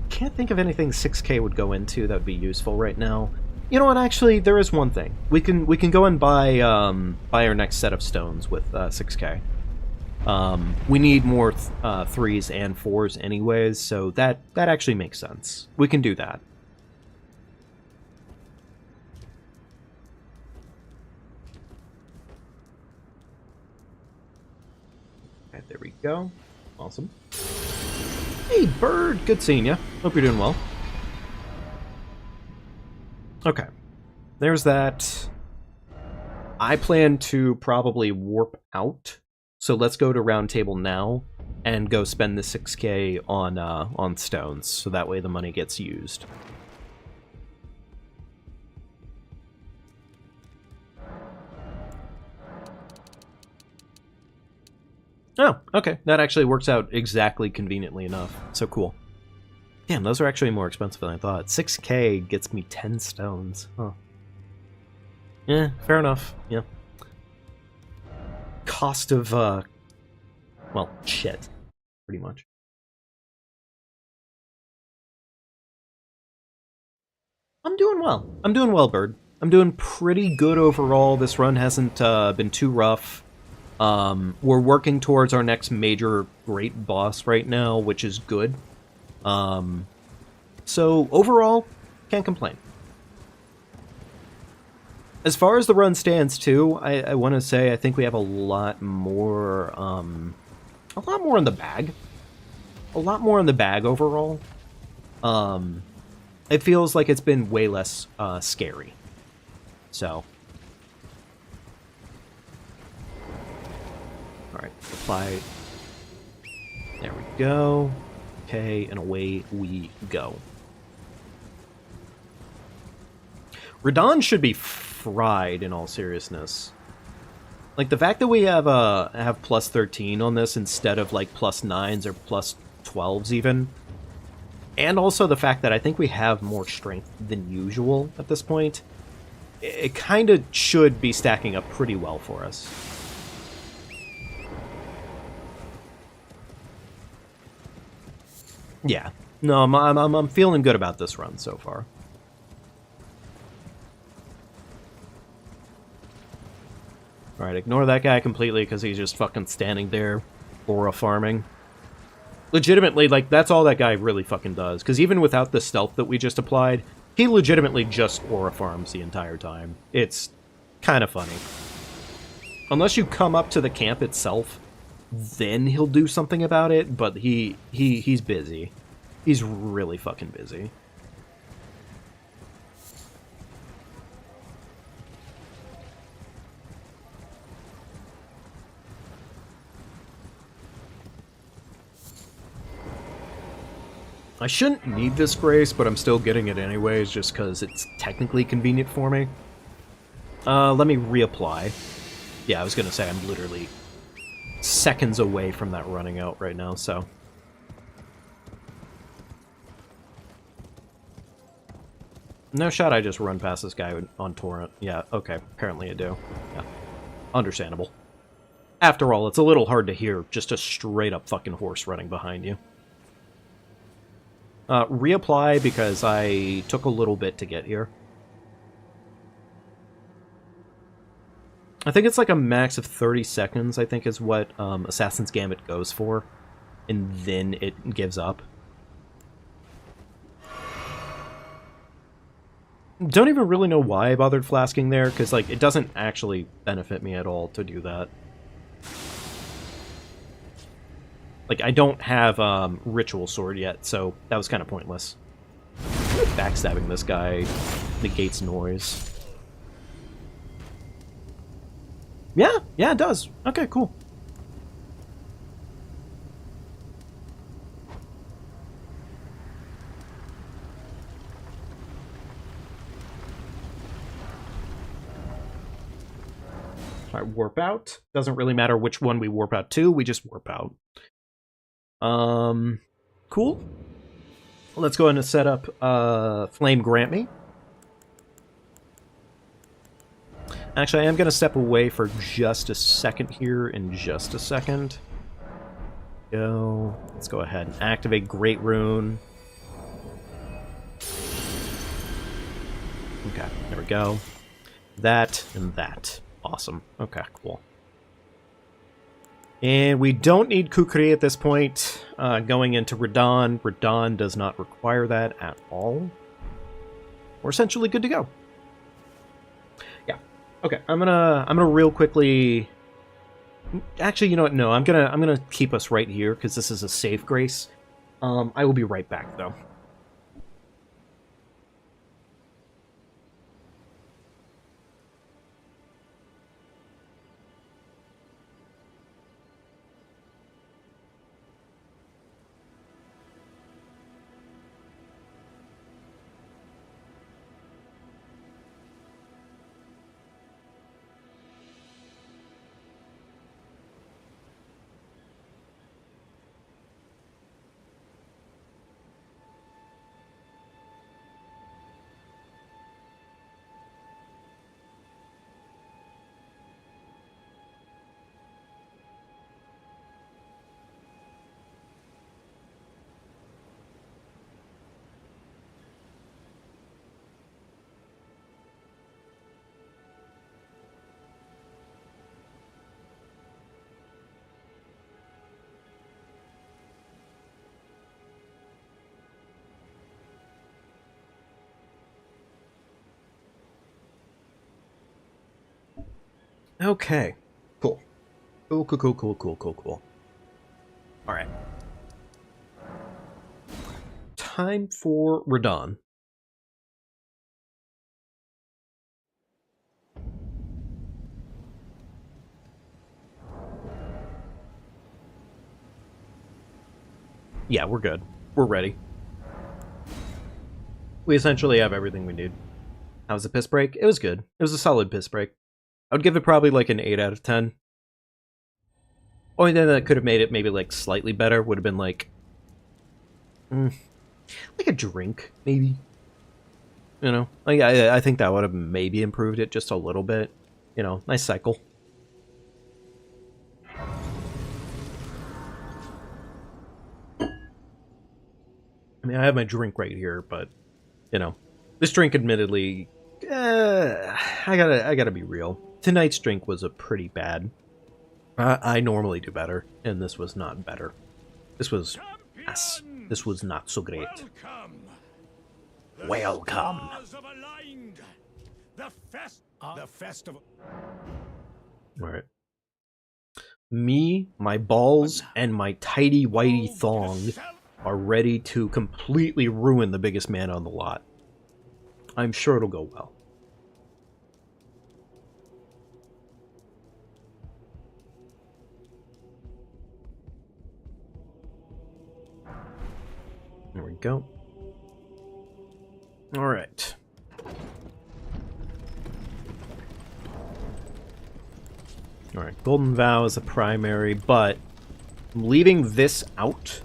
Can't think of anything 6K would go into that would be useful right now. You know what, actually, there is one thing. We can go and buy our next set of stones with 6K. We need more 3s and 4s anyways, so that actually makes sense. We can do that. Okay, there we go. Awesome. Hey, Bird! Good seeing you. Hope you're doing well. Okay. There's that. I plan to probably warp out. So let's go to round table now and go spend the 6K on stones, so that way the money gets used. Oh, okay. That actually works out exactly conveniently enough. So cool. Damn, those are actually more expensive than I thought. 6K gets me 10 stones. Huh. Yeah, fair enough. Yeah. Cost of, well, shit, pretty much. I'm doing well. I'm doing well, Bird. I'm doing pretty good overall. This run hasn't been too rough. We're working towards our next major great boss right now, which is good. So overall, can't complain. As far as the run stands, too, I want to say I think we have a lot more in the bag. A lot more in the bag overall. It feels like it's been way less scary. So. Alright, apply. There we go. Okay, and away we go. Radon should be fried, in all seriousness. Like, the fact that we have plus 13 on this instead of, like, plus 9s or plus 12s even, and also the fact that I think we have more strength than usual at this point, it kind of should be stacking up pretty well for us. Yeah. No, I'm feeling good about this run so far. Alright, ignore that guy completely because he's just fucking standing there, aura farming. Legitimately, like, that's all that guy really fucking does. Because even without the stealth that we just applied, he legitimately just aura farms the entire time. It's kind of funny. Unless you come up to the camp itself, then he'll do something about it, but he's busy. He's really fucking busy. I shouldn't need this grace, but I'm still getting it anyways, just because it's technically convenient for me. Let me reapply. Yeah, I was gonna say I'm literally seconds away from that running out right now, so... No shot I just run past this guy on torrent. Yeah, okay, apparently I do. Yeah, understandable. After all, it's a little hard to hear just a straight-up fucking horse running behind you. Reapply because I took a little bit to get here. I think it's like a max of 30 seconds, I think is what Assassin's Gambit goes for. And then it gives up. Don't even really know why I bothered flasking there, because like it doesn't actually benefit me at all to do that. Like, I don't have Ritual Sword yet, so that was kind of pointless. Backstabbing this guy negates noise. Yeah, it does. Okay, cool. Alright, warp out. Doesn't really matter which one we warp out to, we just warp out. Cool. Let's go ahead and set up Flame Grant Me. Actually, I am going to step away for just a second here in just a second. Let's go ahead and activate Great Rune. Okay, there we go. That and that. Awesome. Okay, cool. And we don't need Kukri at this point. Going into Radon. Radon does not require that at all. We're essentially good to go. Yeah. Okay, I'm gonna real quickly... Actually, you know what? No, I'm gonna keep us right here, because this is a safe grace. I will be right back, though. Okay. Cool. Cool. Alright. Time for Radon. Yeah, we're good. We're ready. We essentially have everything we need. How was the piss break? It was good. It was a solid piss break. I would give it probably like an 8 out of 10. Only thing that could have made it maybe like slightly better would have been like... like a drink, maybe. You know? Like, I think that would have maybe improved it just a little bit. You know, nice cycle. I mean, I have my drink right here, but, you know, this drink admittedly, I gotta be real. Tonight's drink was a pretty bad. I normally do better, and this was not better. This was, yes, this was not so great. Welcome. The festival. All right, Me, my balls, and my tighty whitey thong are ready to completely ruin the biggest man on the lot. I'm sure it'll go well. There we go. Alright. Alright, Golden Vow is a primary, but I'm leaving this out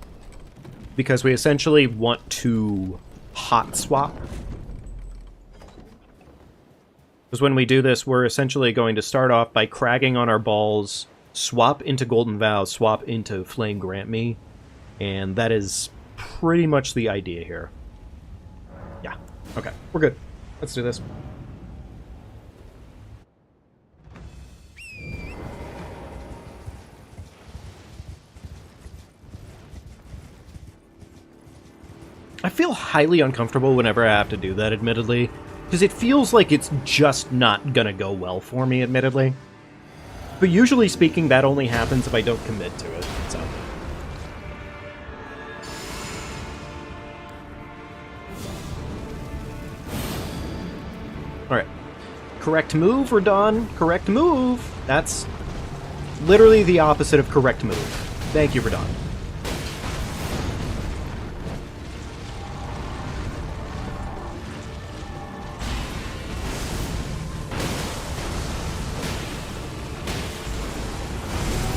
because we essentially want to hot swap. Because when we do this, we're essentially going to start off by cragging on our balls, swap into Golden Vow, swap into Flame Grant Me, and that is pretty much the idea here. Yeah, okay, we're good. Let's do this. I feel highly uncomfortable whenever I have to do that, admittedly, because it feels like it's just not gonna go well for me, admittedly. But usually speaking, that only happens if I don't commit to it, so. Alright. Correct move, Radon. Correct move. That's literally the opposite of correct move. Thank you, Radon.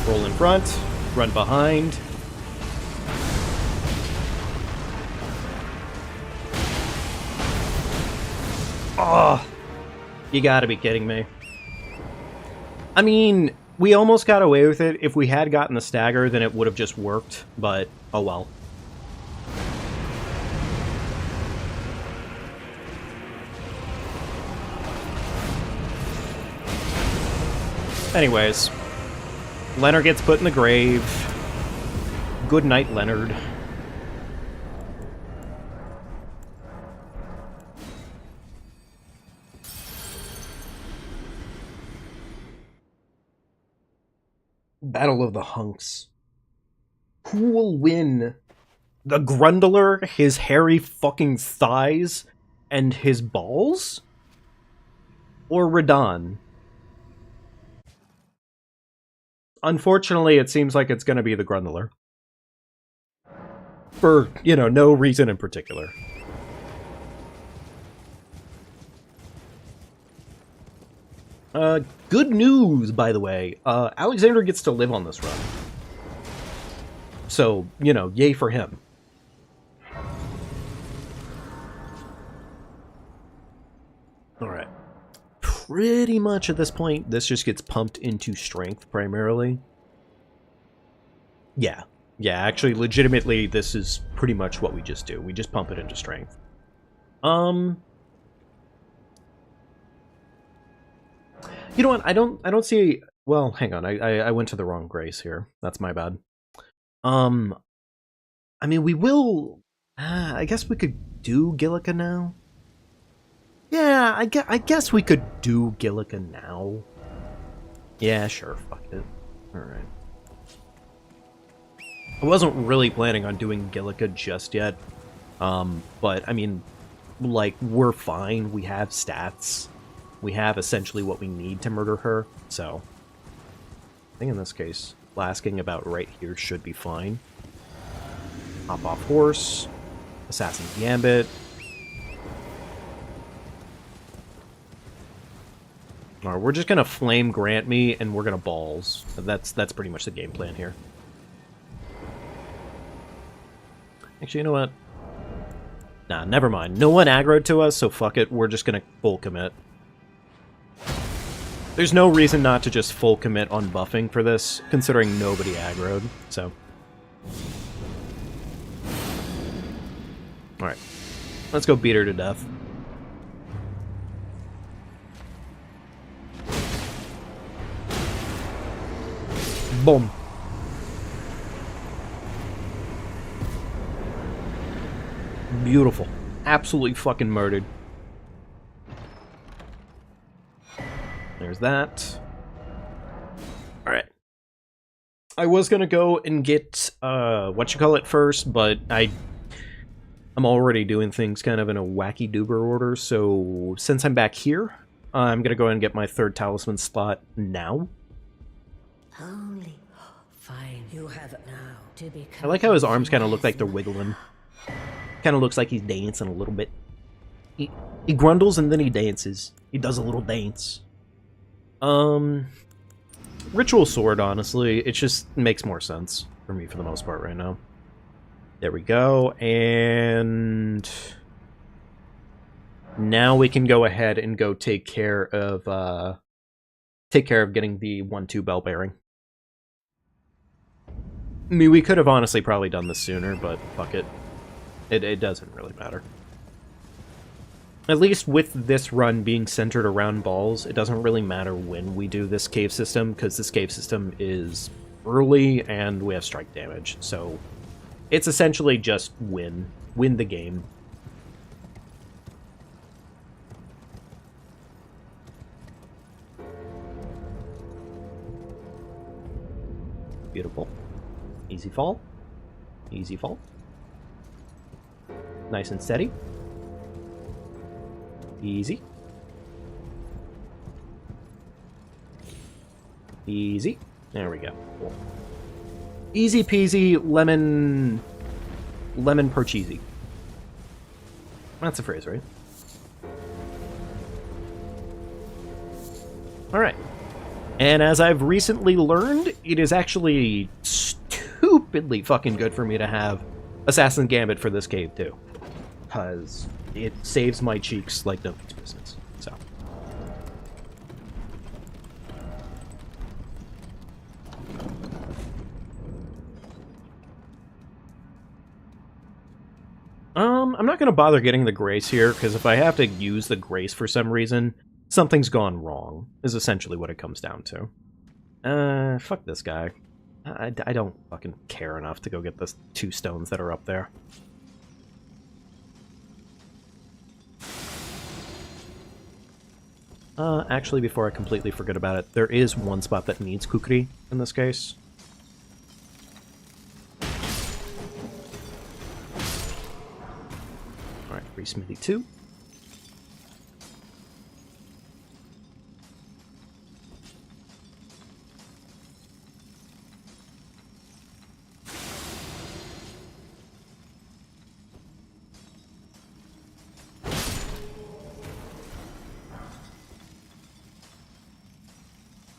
Roll in front, run behind. Oh, you gotta be kidding me. I mean, we almost got away with it. If we had gotten the stagger, then it would have just worked, but oh well. Anyways. Leonard gets put in the grave. Good night, Leonard. Battle of the Hunks. Who will win? The Grundler, his hairy fucking thighs, and his balls? Or Radon? Unfortunately, it seems like it's going to be the Grundler. For, you know, no reason in particular. Good news, by the way. Alexander gets to live on this run. So, you know, yay for him. Alright. Pretty much at this point, this just gets pumped into strength, primarily. Yeah. Yeah, actually, legitimately, this is pretty much what we just do. We just pump it into strength. You know what? I don't see... Well, hang on. I went to the wrong grace here. That's my bad. I mean, we will... I guess we could do Gillica now. Yeah, I guess we could do Gillica now. Yeah, sure, fuck it. Alright. I wasn't really planning on doing Gillica just yet. But, I mean, like, we're fine. We have stats. We have essentially what we need to murder her, so... I think in this case, lasking about right here should be fine. Hop off horse. Assassin's Gambit. Alright, we're just gonna Flame Grant Me, and we're gonna balls. That's pretty much the game plan here. Actually, you know what? Nah, never mind. No one aggroed to us, so fuck it. We're just gonna full commit. There's no reason not to just full commit on buffing for this, considering nobody aggroed, so... Alright. Let's go beat her to death. Boom. Beautiful. Absolutely fucking murdered. There's that. Alright. I was gonna go and get first, but I'm already doing things kind of in a wacky doober order, so since I'm back here, I'm gonna go ahead and get my third talisman spot now. Only fine. You have it now to become. I like how his arms kind of look like they're wiggling. Kind of looks like he's dancing a little bit. He grundles and then he dances. He does a little dance. Ritual sword, honestly, it just makes more sense for me for the most part right now. There we go, and now we can go ahead and go take care of getting the 1-2 bell bearing. I mean, we could have honestly probably done this sooner, but fuck it. It doesn't really matter. At least with this run being centered around balls, it doesn't really matter when we do this cave system, because this cave system is early and we have strike damage, so it's essentially just win the game. Beautiful. Easy fall. Easy fall. Nice and steady. Easy. Easy. There we go. Cool. Easy peasy, lemon per cheesy. That's a phrase, right? Alright. And as I've recently learned, it is actually stupidly fucking good for me to have Assassin's Gambit for this cave, too. Because it saves my cheeks like nobody's business. So. I'm not going to bother getting the grace here, because if I have to use the grace for some reason, something's gone wrong, is essentially what it comes down to. Fuck this guy. I don't fucking care enough to go get the 2 stones that are up there. Actually, before I completely forget about it, there is one spot that needs kukri in this case. Alright, free smithy 2.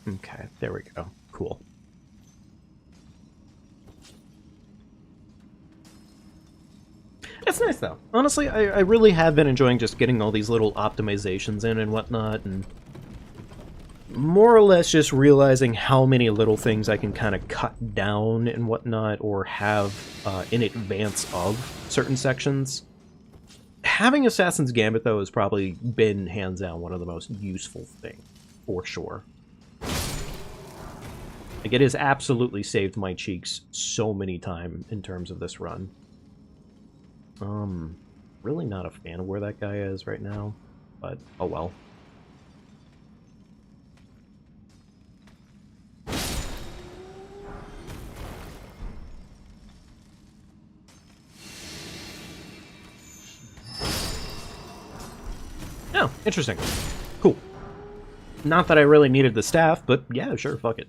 Okay, there we go. Cool. It's nice, though. Honestly, I really have been enjoying just getting all these little optimizations in and whatnot, and more or less just realizing how many little things I can kind of cut down and whatnot, or have in advance of certain sections. Having Assassin's Gambit, though, has probably been, hands down, one of the most useful things, for sure. Like, it has absolutely saved my cheeks so many times in terms of this run. Really not a fan of where that guy is right now, but oh well. Oh, interesting. Cool. Not that I really needed the staff, but yeah, sure, fuck it.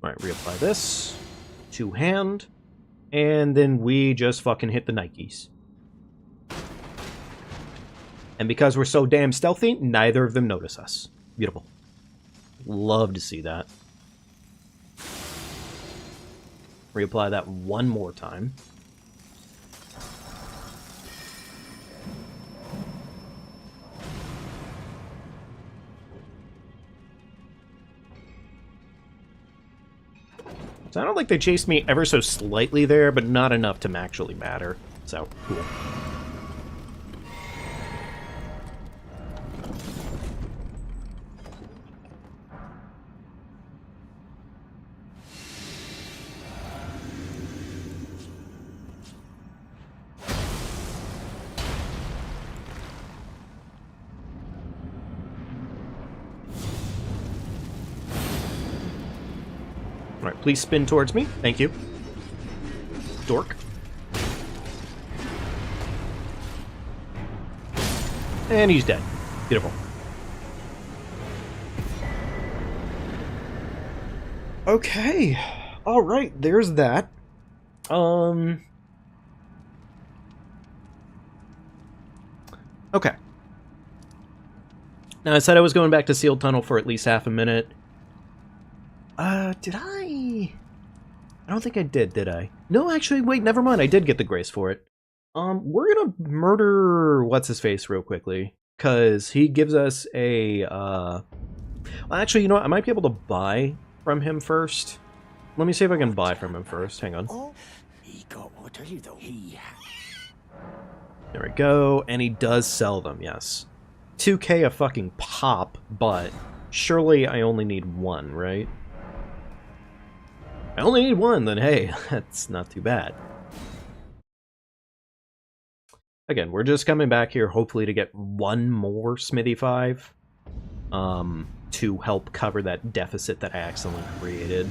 Alright, reapply this. 2-hand. And then we just fucking hit the Nikes. And because we're so damn stealthy, neither of them notice us. Beautiful. Love to see that. Reapply that one more time. Sounded like they chased me ever so slightly there, but not enough to actually matter. So, cool. Alright, Alright, please spin towards me. Thank you. Dork. And he's dead. Beautiful. Okay. Alright, there's that. Okay. Now, I said I was going back to Sealed Tunnel for at least half a minute. Did I? I don't think I did I? No, actually, wait, never mind. I did get the grace for it. We're gonna murder what's-his-face real quickly, because he gives us a, Well, actually, you know what? I might be able to buy from him first. Let me see if I can buy from him first. Hang on. Oh, he got what are you though? He. There we go. And he does sell them, yes. 2K a fucking pop, but surely I only need one, right? I only need one, then hey, that's not too bad. Again, we're just coming back here hopefully to get one more Smithy 5 to help cover that deficit that I accidentally created.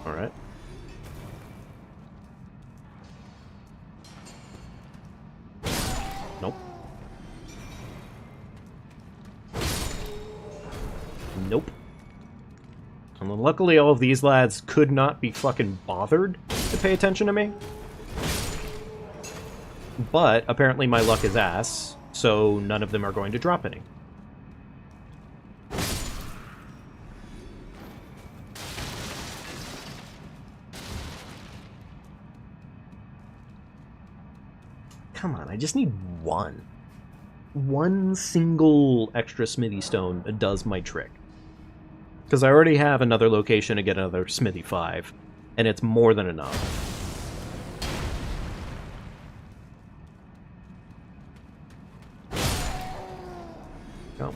Alright. Nope. Nope. And then luckily all of these lads could not be fucking bothered to pay attention to me. But apparently my luck is ass, so none of them are going to drop any. Come on, I just need one. One single extra smithy stone does my trick. Because I already have another location to get another smithy 5, and it's more than enough. Go.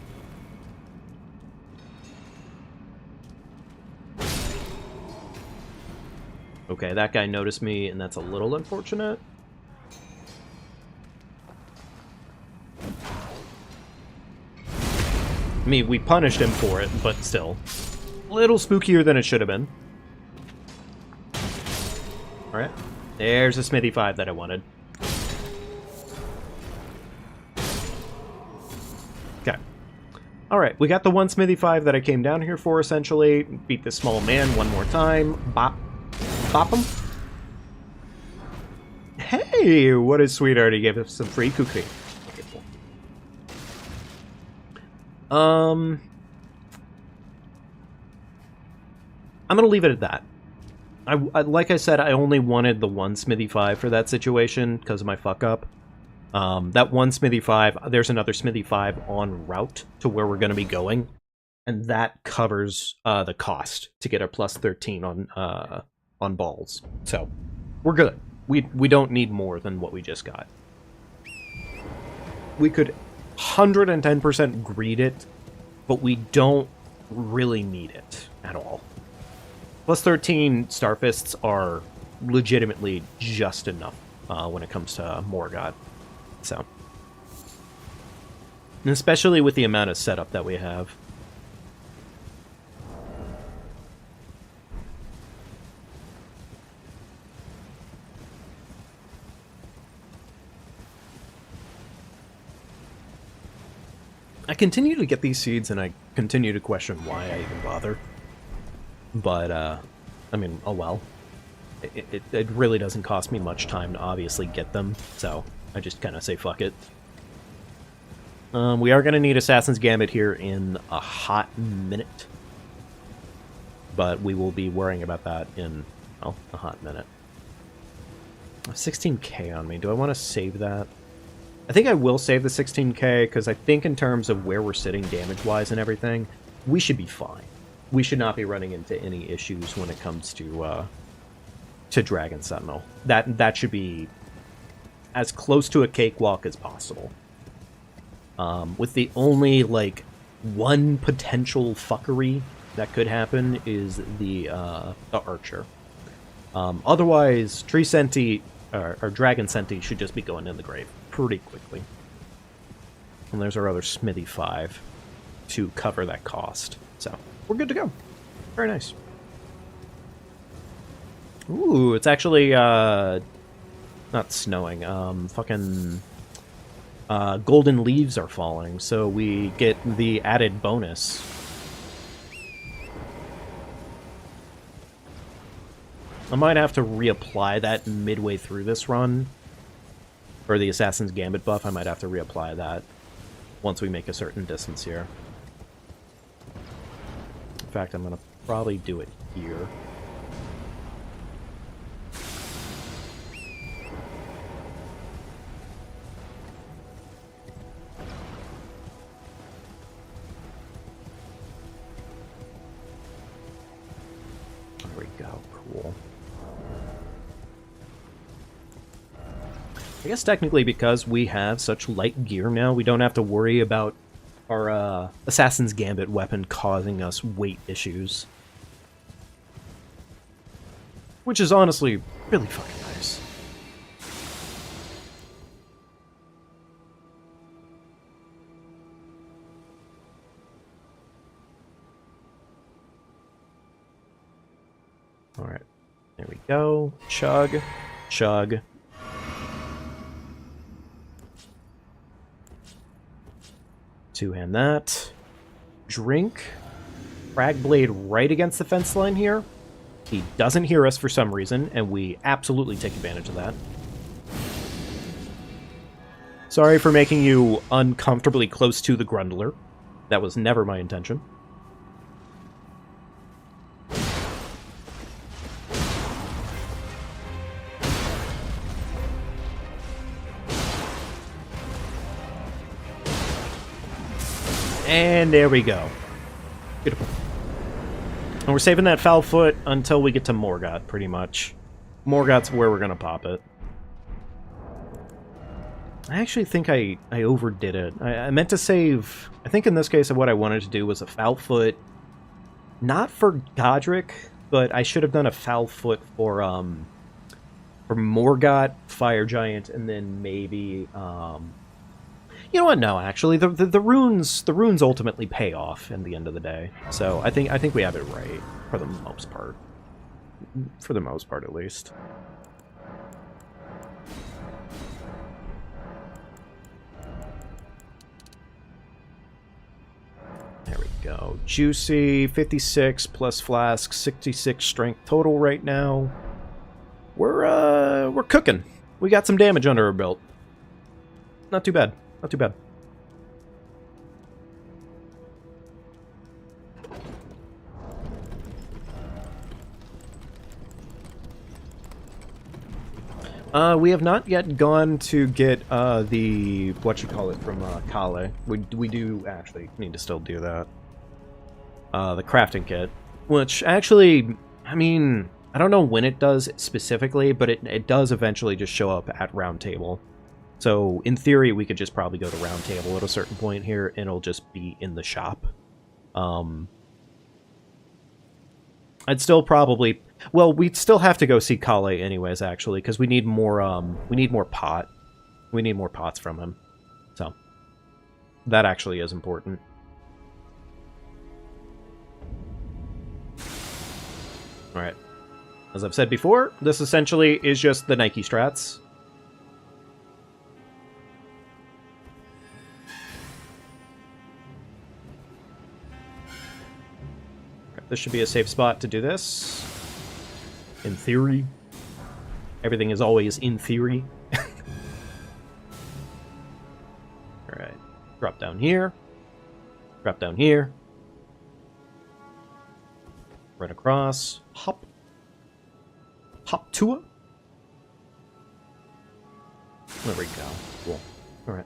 Okay, that guy noticed me, and that's a little unfortunate. I mean, we punished him for it, but still. A little spookier than it should have been. Alright. There's a Smithy 5 that I wanted. Okay. Alright, we got the one Smithy 5 that I came down here for, essentially. Beat this small man one more time. Bop. Bop him. Hey, what a sweetheart. He gave us some free cookie. Okay, cool. I'm gonna leave it at that. I like I said, I only wanted the one Smithy 5 for that situation because of my fuck up. That one Smithy 5, there's another Smithy 5 en route to where we're gonna be going, and that covers the cost to get a plus 13 on balls. So we're good. We don't need more than what we just got. We could 110% greed it, but we don't really need it at all. Plus 13 Starfists are legitimately just enough when it comes to Morgott. So. And especially with the amount of setup that we have. I continue to get these seeds, and I continue to question why I even bother. But, I mean, oh well. It really doesn't cost me much time to obviously get them, so I just kind of say fuck it. We are going to need Assassin's Gambit here in a hot minute. But we will be worrying about that in, well, a hot minute. I have 16k on me. Do I want to save that? I think I will save the 16k, because I think in terms of where we're sitting damage-wise and everything, we should be fine. We should not be running into any issues when it comes to Dragon Sentinel. That should be as close to a cakewalk as possible. With the only, like, one potential fuckery that could happen is the archer. Otherwise, Tree Senti or Dragon Senti should just be going in the grave pretty quickly. And there's our other Smithy 5 to cover that cost. So, we're good to go. Very nice. Ooh, it's actually, not snowing. Golden leaves are falling, so we get the added bonus. I might have to reapply that midway through this run. For the Assassin's Gambit buff, I might have to reapply that once we make a certain distance here. In fact, I'm going to probably do it here. There we go. Cool. I guess technically because we have such light gear now, we don't have to worry about our Assassin's Gambit weapon causing us weight issues. Which is honestly really fucking nice. Alright, there we go. Chug, chug. Two-hand that. Drink. Frag Blade right against the fence line here. He doesn't hear us for some reason, and we absolutely take advantage of that. Sorry for making you uncomfortably close to the Grundler. That was never my intention. And there we go. Beautiful. And we're saving that foul foot until we get to Morgott, pretty much. Morgott's where we're going to pop it. I actually think I overdid it. I meant to save... I think in this case what I wanted to do was a foul foot. Not for Godric, but I should have done a foul foot for Morgott, Fire Giant, and then maybe... You know what? No, actually, the runes ultimately pay off in the end of the day. So I think we have it right for the most part. For the most part, at least. There we go. Juicy 56 plus flask 66 strength total right now. We're cooking. We got some damage under our belt. Not too bad. Not too bad. We have not yet gone to get the whatchamacallit from Kale. We do actually need to still do that. The crafting kit, which actually, I mean, I don't know when it does specifically, but it does eventually just show up at Round Table. So, in theory, we could just probably go to Round Table at a certain point here, and it'll just be in the shop. I'd still probably... Well, we'd still have to go see Kale anyways, actually, because we need more pot. We need more pots from him. So, that actually is important. Alright. As I've said before, this essentially is just the Nike strats. This should be a safe spot to do this. In theory. Everything is always in theory. Alright. Drop down here. Drop down here. Run across. Hop. Hop to it. There we go. Cool. Alright.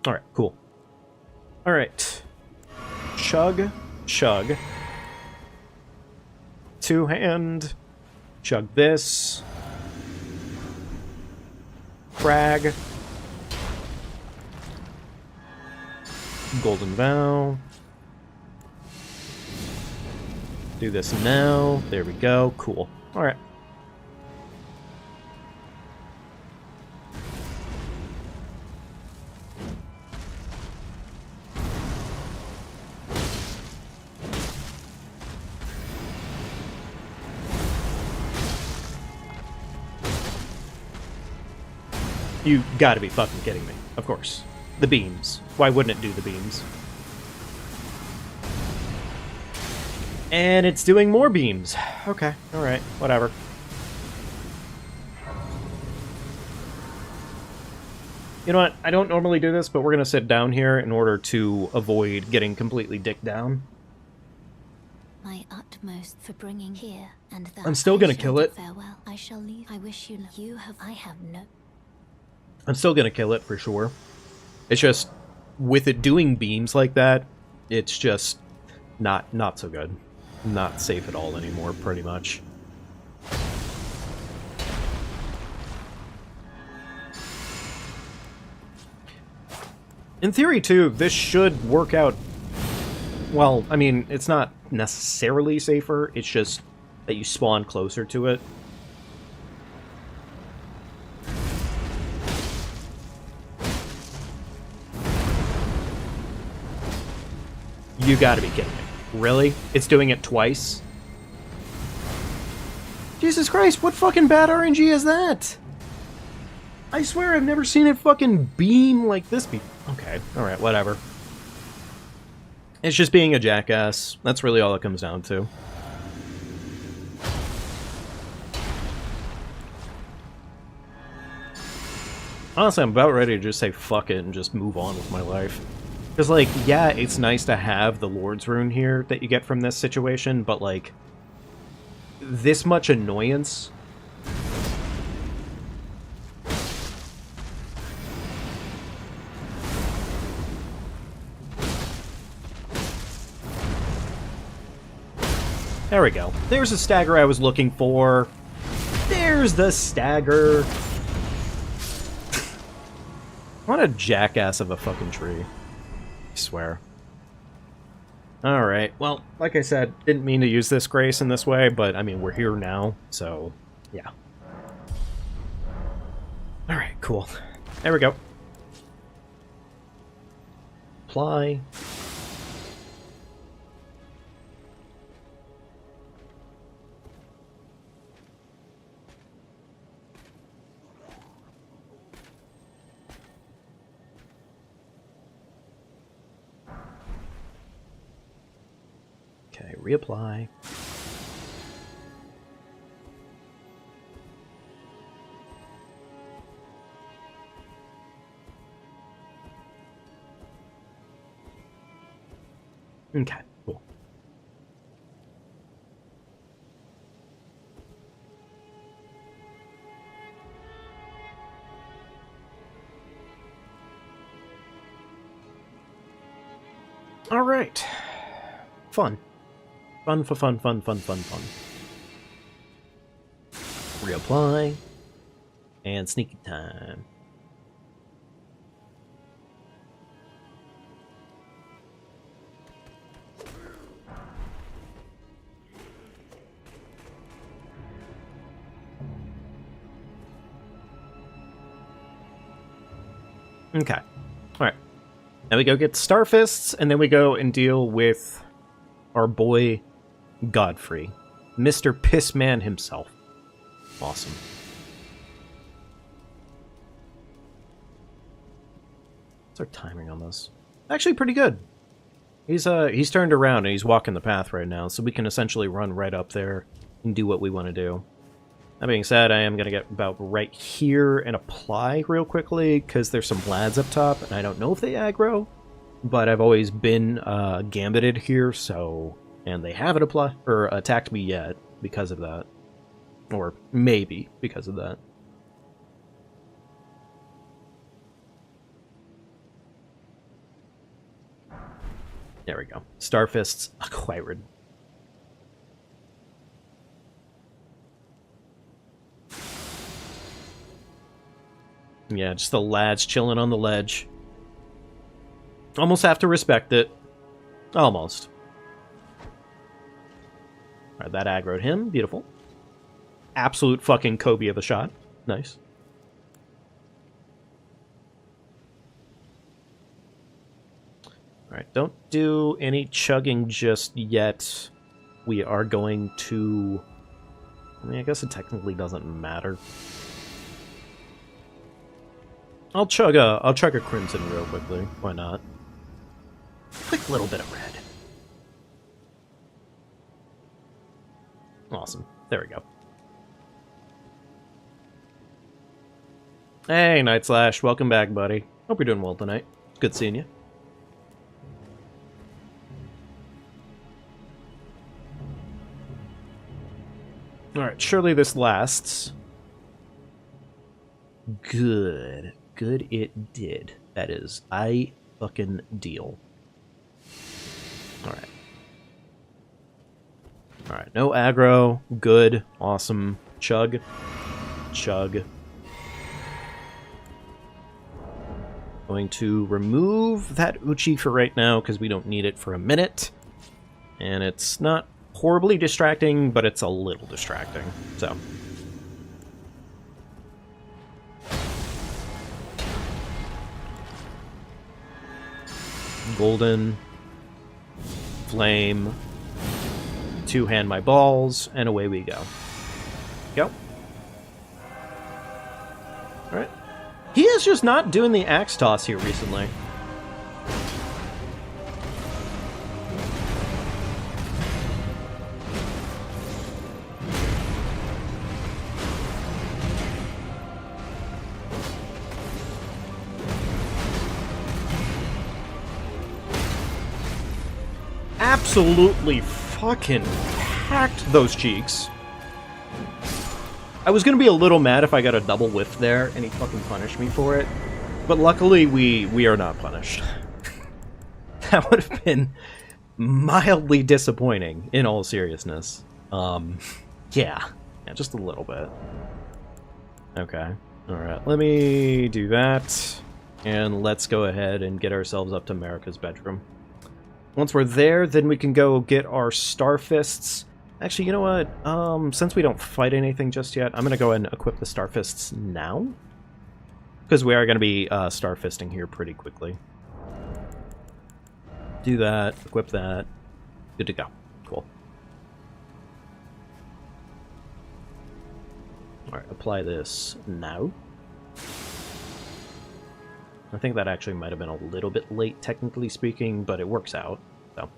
Alright, cool. Alright. Chug, chug. Two-hand. Chug this. frag. Golden Vow. Do this now. There we go. Cool. Alright. You gotta be fucking kidding me. Of course. The beams. Why wouldn't it do the beams? And it's doing more beams. Okay, alright, whatever. You know what? I don't normally do this, but we're gonna sit down here in order to avoid getting completely dicked down. My utmost for bringing here and that. I'm still gonna kill it. Farewell. I shall leave. I wish you luck. You have. I have no. I'm still gonna kill it for sure. It's just with it doing beams like that, it's just not so good. Not safe at all anymore, pretty much. In theory, too, this should work out. Well, I mean, it's not necessarily safer, it's just that you spawn closer to it. You gotta be kidding me. Really? It's doing it twice? Jesus Christ, what fucking bad RNG is that? I swear I've never seen it fucking beam like this before. Okay, alright, whatever. It's just being a jackass. That's really all it comes down to. Honestly, I'm about ready to just say fuck it and just move on with my life. Because, like, yeah, it's nice to have the Lord's Rune here that you get from this situation, but, like, this much annoyance... There we go. There's the stagger I was looking for. There's the stagger. What a jackass of a fucking tree. I swear. Alright, well, like I said, didn't mean to use this grace in this way, but, I mean, we're here now, so, yeah. Alright, cool. There we go. Apply. Okay, reapply. Okay, cool. All right. Fun. Fun. Reapply. And sneaky time. Okay. Alright. Now we go get Starfists, and then we go and deal with our boy Godfrey. Mr. Pissman himself. Awesome. What's our timing on this? Actually pretty good. He's turned around and he's walking the path right now, so we can essentially run right up there and do what we want to do. That being said, I am going to get about right here and apply real quickly, because there's some lads up top, and I don't know if they aggro, but I've always been gambited here, so... And they haven't attacked me yet because of that. Or maybe because of that. There we go. Starfists acquired. Yeah, just the lads chilling on the ledge. Almost have to respect it. Almost. Alright, that aggroed him. Beautiful. Absolute fucking Kobe of a shot. Nice. Alright, don't do any chugging just yet. We are going to... I mean, I guess it technically doesn't matter. I'll chug a Crimson real quickly. Why not? Quick little bit of red. Awesome. There we go. Hey, Night Slash. Welcome back, buddy. Hope you're doing well tonight. Good seeing you. Alright, surely this lasts. Good. Good it did. That is, I fucking deal. Alright. Alright, no aggro. Good. Awesome. Chug. Chug. Going to remove that Uchi for right now, because we don't need it for a minute. And it's not horribly distracting, but it's a little distracting. So... Golden, flame, two-hand my balls, and away we go. Go. Alright. He is just not doing the axe toss here recently. Absolutely fucking packed those cheeks. I was gonna be a little mad if I got a double whiff there and he fucking punished me for it, but luckily we are not punished. That would have been mildly disappointing in all seriousness. Yeah, just a little bit. Okay, alright, let me do that, and let's go ahead and get ourselves up to Marika's bedroom. Once we're there, then we can go get our Star Fists. Actually, you know what? Since we don't fight anything just yet, I'm going to go ahead and equip the Star Fists now. Because we are going to be Star Fisting here pretty quickly. Do that, equip that. Good to go. Cool. Alright, apply this now. I think that actually might have been a little bit late, technically speaking, but it works out, so.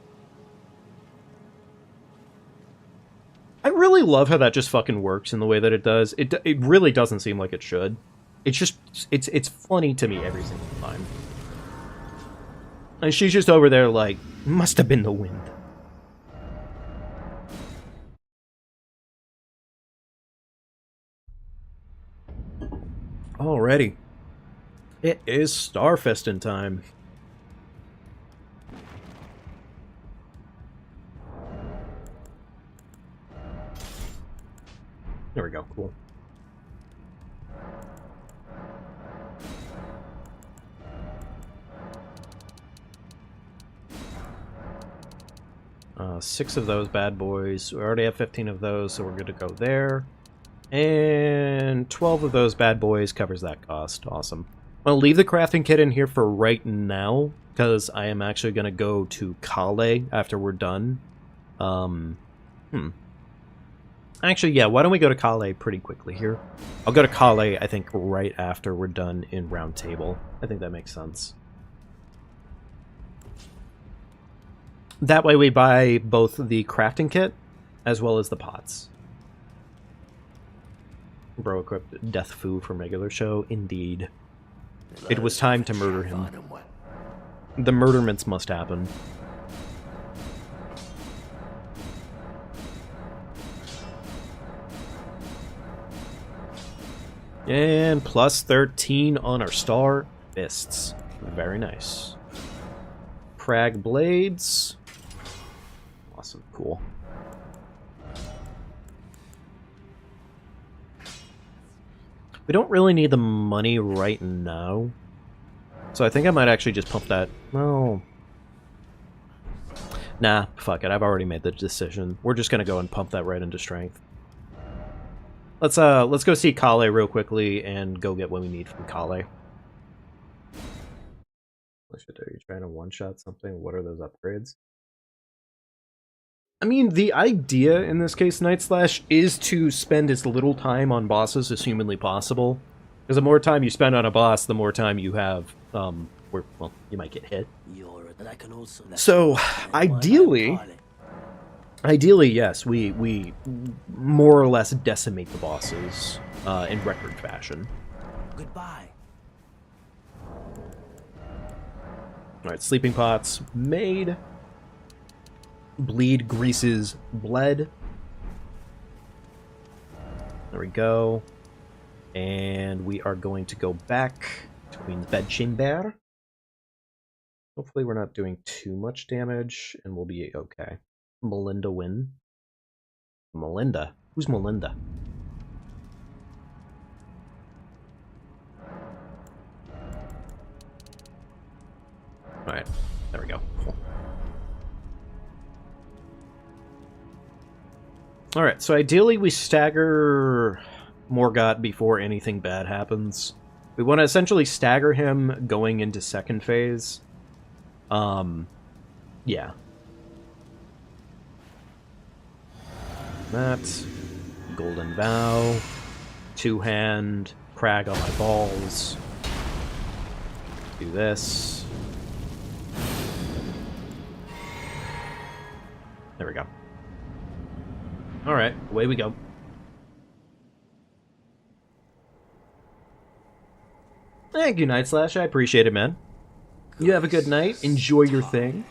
I really love how that just fucking works in the way that it does. It really doesn't seem like it should. It's just, it's funny to me every single time. And she's just over there like, must have been the wind. Alrighty. It is Starfestin' time. There we go, cool. Six of those bad boys. We already have 15 of those, so we're good to go there. And 12 of those bad boys covers that cost. Awesome. I'll leave the crafting kit in here for right now, because I am actually going to go to Kale after we're done. Actually, yeah, why don't we go to Kale pretty quickly here? I'll go to Kale, I think, right after we're done in Round Table. I think that makes sense. That way we buy both the crafting kit, as well as the pots. Bro equipped Death Foo from regular show, indeed. It was time to murder him. The murderments must happen. And plus 13 on our Star Fists. Very nice. Crag Blades. Awesome, cool. We don't really need the money right now. So I think I might actually just pump that. Well, nah, fuck it. I've already made the decision. We're just gonna go and pump that right into strength. Let's go see Kale real quickly and go get what we need from Kale. What should are you trying to one-shot something? What are those upgrades? I mean, the idea in this case, Night Slash, is to spend as little time on bosses as humanly possible. Because the more time you spend on a boss, the more time you have, where, well, you might get hit. So, ideally, yes, we more or less decimate the bosses in record fashion. Goodbye. Alright, sleeping pots made. Bleed greases bled. There we go. And we are going to go back to Queen's Bedchamber. Hopefully we're not doing too much damage, and we'll be okay. Melinda win. Melinda? Who's Melinda? Alright, there we go. Cool. Alright, so ideally we stagger Morgott before anything bad happens. We want to essentially stagger him going into second phase. Yeah. That. Golden Vow. Two-hand. Crag on my balls. Do this. There we go. Alright, away we go. Thank you, Night Slash. I appreciate it, man. You have a good night. Enjoy your thing.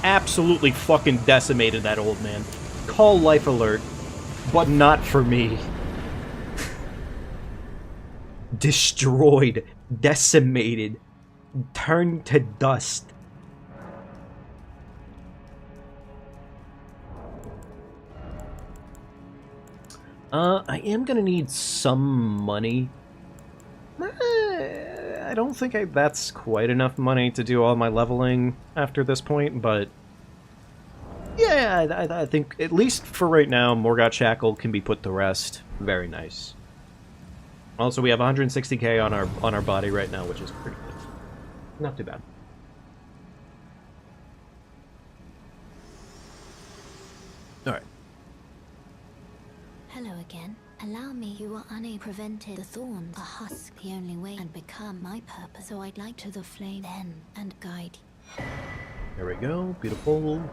Absolutely fucking decimated that old man. Call life alert, but not for me. Destroyed, decimated, turned to dust. I am gonna need some money. I don't think that's quite enough money to do all my leveling after this point, but yeah, I think, at least for right now, Morgott Shackle can be put to rest. Very nice. Also, we have 160k on our body right now, which is pretty good. Not too bad. Alright. Hello again. Allow me, you are unable prevented the thorns, a husk, the only way, and become my purpose. So I'd like to the flame then and guide you. There we go. Beautiful.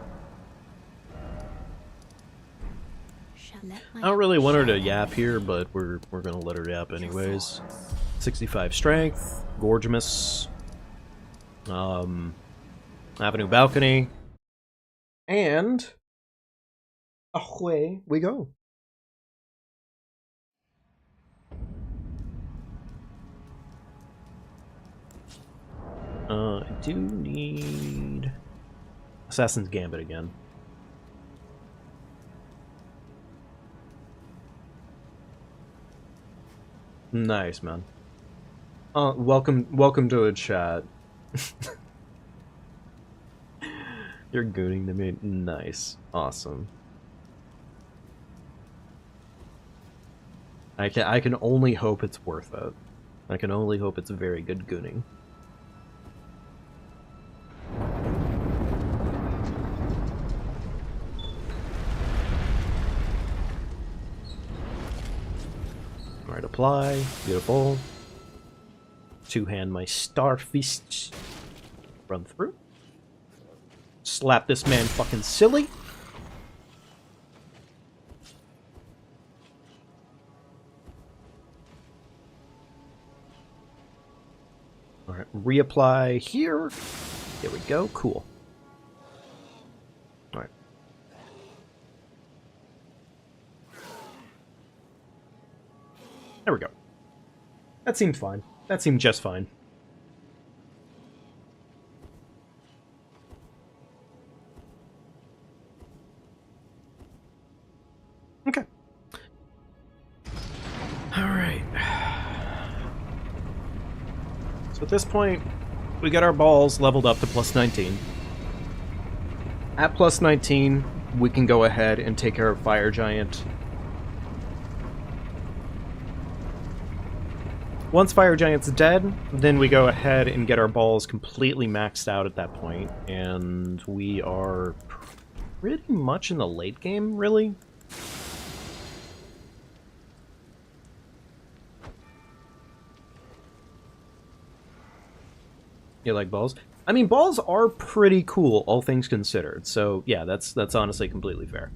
I don't really want her to yap here, but we're gonna let her yap anyways. 65 strength, gorgeous. Avenue balcony, and away we go. I do need Assassin's Gambit again. Nice, man. Welcome to the chat. You're gooning to me. Nice. Awesome. I can only hope it's worth it. I can only hope it's very good gooning. Alright, apply. Beautiful. Two-hand my star fists. Run through. Slap this man fucking silly. Alright, reapply here. There we go. Cool. Alright. There we go. That seemed fine. That seemed just fine. Okay. Alright. So at this point, we got our balls leveled up to plus 19. At plus 19, we can go ahead and take care of Fire Giant. Once Fire Giant's dead, then we go ahead and get our balls completely maxed out at that point, and we are pretty much in the late game, really. You like balls? I mean, balls are pretty cool, all things considered. So yeah, that's honestly completely fair.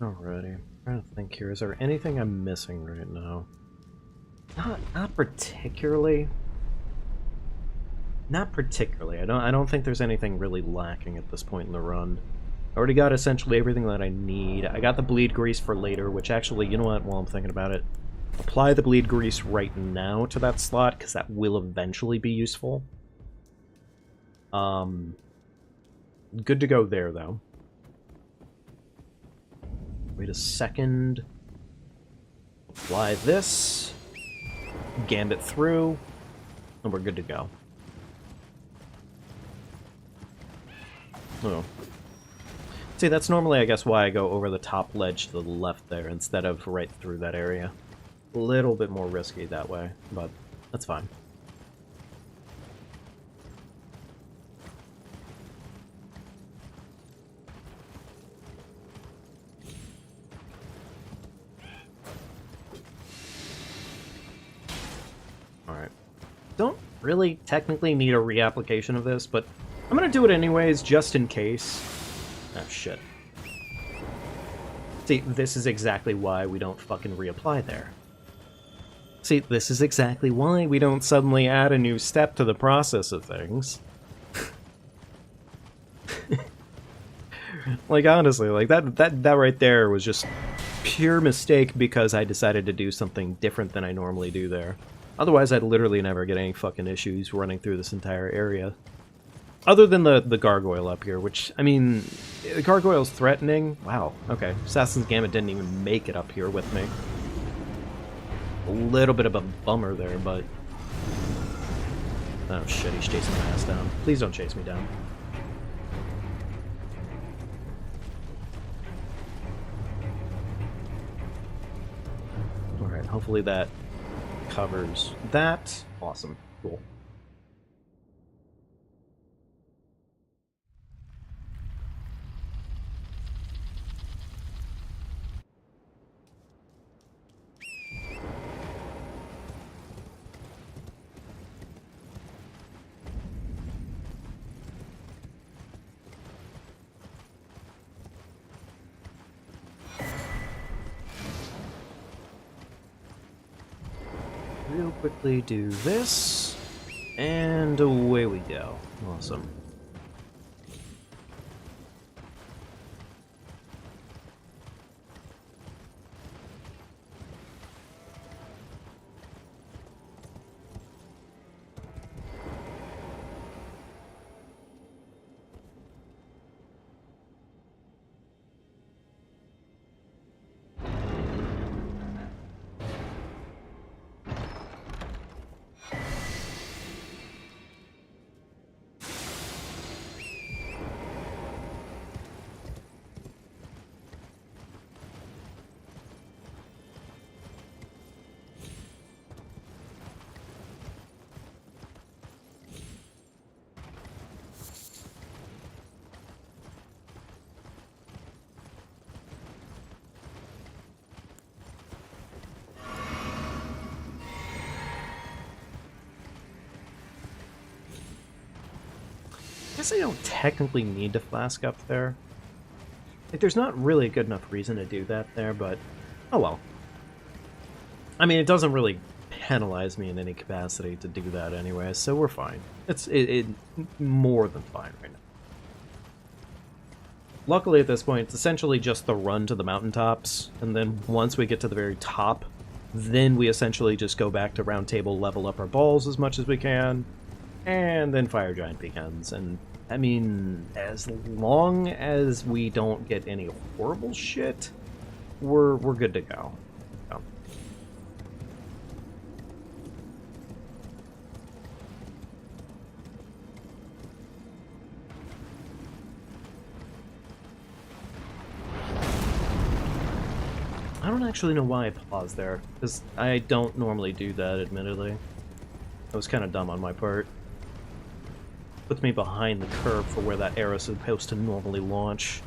Alrighty. I'm trying to think here. Is there anything I'm missing right now? Not particularly. Not particularly. I don't think there's anything really lacking at this point in the run. I already got essentially everything that I need. I got the bleed grease for later, which actually, you know what, while I'm thinking about it, apply the bleed grease right now to that slot, because that will eventually be useful. Good to go there, though. Wait a second. Apply this. Gambit through. And we're good to go. Oh. See, that's normally, I guess, why I go over the top ledge to the left there instead of right through that area. A little bit more risky that way, but that's fine. Alright. Don't really technically need a reapplication of this, but I'm gonna do it anyways, just in case. Oh, shit. See, this is exactly why we don't fucking reapply there. See, this is exactly why we don't suddenly add a new step to the process of things. Like, honestly, like, that right there was just pure mistake because I decided to do something different than I normally do there. Otherwise, I'd literally never get any fucking issues running through this entire area. Other than the gargoyle up here, which, I mean, the gargoyle's threatening. Wow, okay. Assassin's Gambit didn't even make it up here with me. A little bit of a bummer there, but... Oh shit, he's chasing my ass down. Please don't chase me down. Alright, hopefully that covers that. Awesome. Cool. Real quickly do this, and away we go. Awesome. guess I don't technically need to flask up there. Like, there's not really a good enough reason to do that there, but oh well. I mean, it doesn't really penalize me in any capacity to do that anyway, so we're fine. It's more than fine right now. Luckily at this point, it's essentially just the run to the mountaintops, and then once we get to the very top, then we essentially just go back to round table, level up our balls as much as we can, and then Fire Giant begins. And I mean, as long as we don't get any horrible shit, we're good to go. So. I don't actually know why I paused there, because I don't normally do that, admittedly. That was kind of dumb on my part. Puts me behind the curve for where that arrow's supposed to normally launch.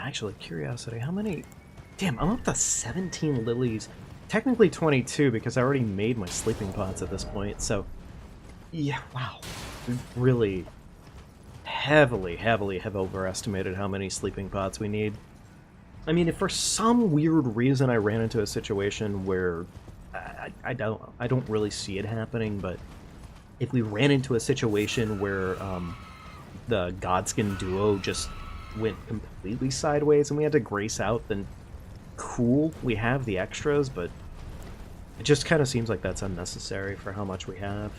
Actually, curiosity, how many... Damn, I'm up to 17 lilies. Technically 22, because I already made my sleeping pots at this point, so... Yeah, wow. Really heavily have overestimated how many sleeping pots we need. I mean, if for some weird reason I ran into a situation where... I don't really see it happening, but... If we ran into a situation where, the Godskin duo just went completely sideways and we had to grace out, then cool, we have the extras, but it just kind of seems like that's unnecessary for how much we have.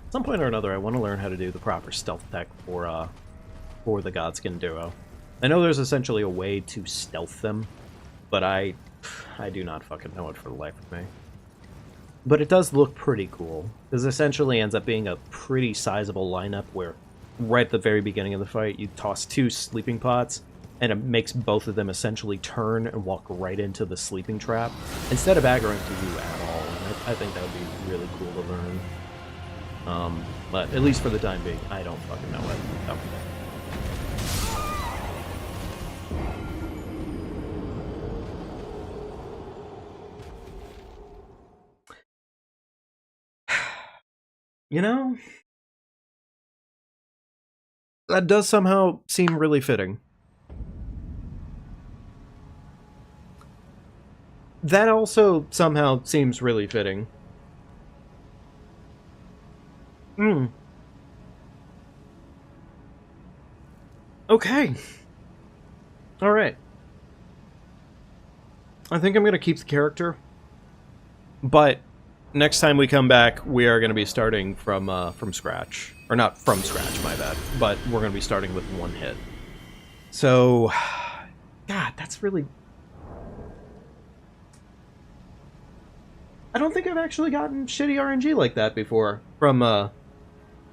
At some point or another, I want to learn how to do the proper stealth tech for the Godskin duo. I know there's essentially a way to stealth them, but I do not fucking know it for the life of me. But it does look pretty cool. This essentially ends up being a pretty sizable lineup where right at the very beginning of the fight you toss 2 sleeping pots and it makes both of them essentially turn and walk right into the sleeping trap instead of aggroing to you at all. And I think that would be really cool to learn. But at least for the time being, I don't fucking know it. So. You know, that does somehow seem really fitting. That also somehow seems really fitting. Okay. Alright. I think I'm going to keep the character, but next time we come back, we are going to be starting from scratch. Or not from scratch, my bad. But we're going to be starting with 1 hit. So, God, that's really... I don't think I've actually gotten shitty RNG like that before. From,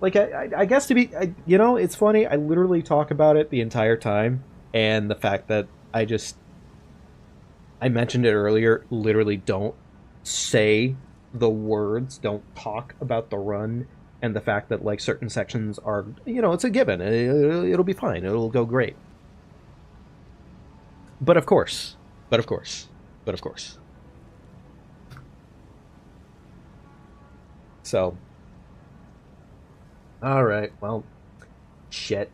like, I guess to be... you know, it's funny, I literally talk about it the entire time. And the fact that I mentioned it earlier, literally don't say the words, don't talk about the run, and the fact that, like, certain sections are, you know, it's a given. It'll be fine. It'll go great. But of course. So. Alright, well, shit.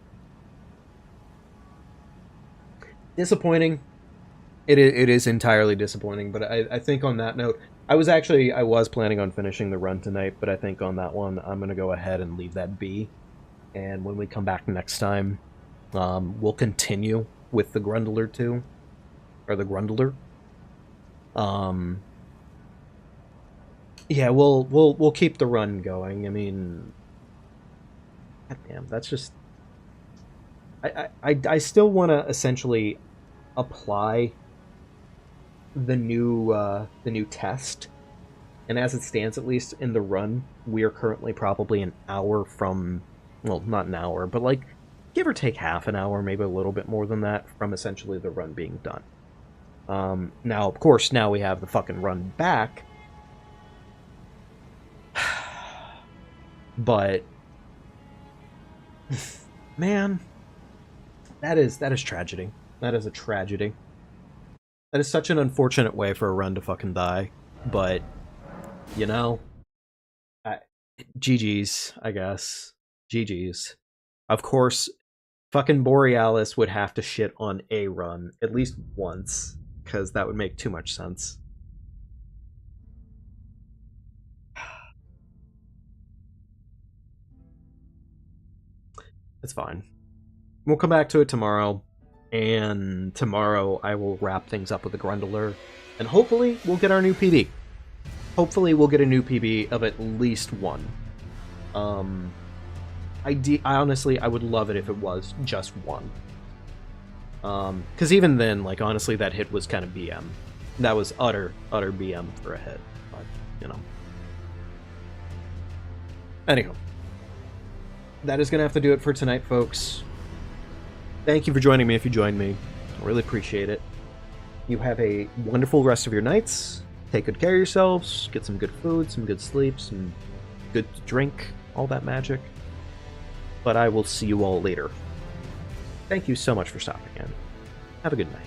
Disappointing. It is entirely disappointing, but I think on that note, I was planning on finishing the run tonight, but I think on that one, I'm going to go ahead and leave that be. And when we come back next time, we'll continue with the Grundler 2. Or the Grundler. Yeah, we'll keep the run going. I mean... Goddamn, that's just... I still want to essentially apply the new test, and as it stands, at least in the run, we are currently probably an hour from well, not an hour, but like give or take half an hour, maybe a little bit more than that, from essentially the run being done. Now, of course, now we have the fucking run back. But man, that is tragedy. That is a tragedy. That is such an unfortunate way for a run to fucking die. But you know, GG's, I guess. GG's. Of course, fucking Borealis would have to shit on a run at least once, because that would make too much sense. It's fine. We'll come back to it tomorrow, and tomorrow I will wrap things up with the Grundler, and hopefully we'll get our new PB. Hopefully we'll get a new PB of at least one. I honestly, I would love it if it was just one. Because even then, like, honestly, that hit was kind of BM. That was utter BM for a hit. But, you know. Anyhow. That is going to have to do it for tonight, folks. Thank you for joining me if you joined me. I really appreciate it. You have a wonderful rest of your nights. Take good care of yourselves. Get some good food, some good sleep, some good drink, all that magic. But I will see you all later. Thank you so much for stopping in. Have a good night.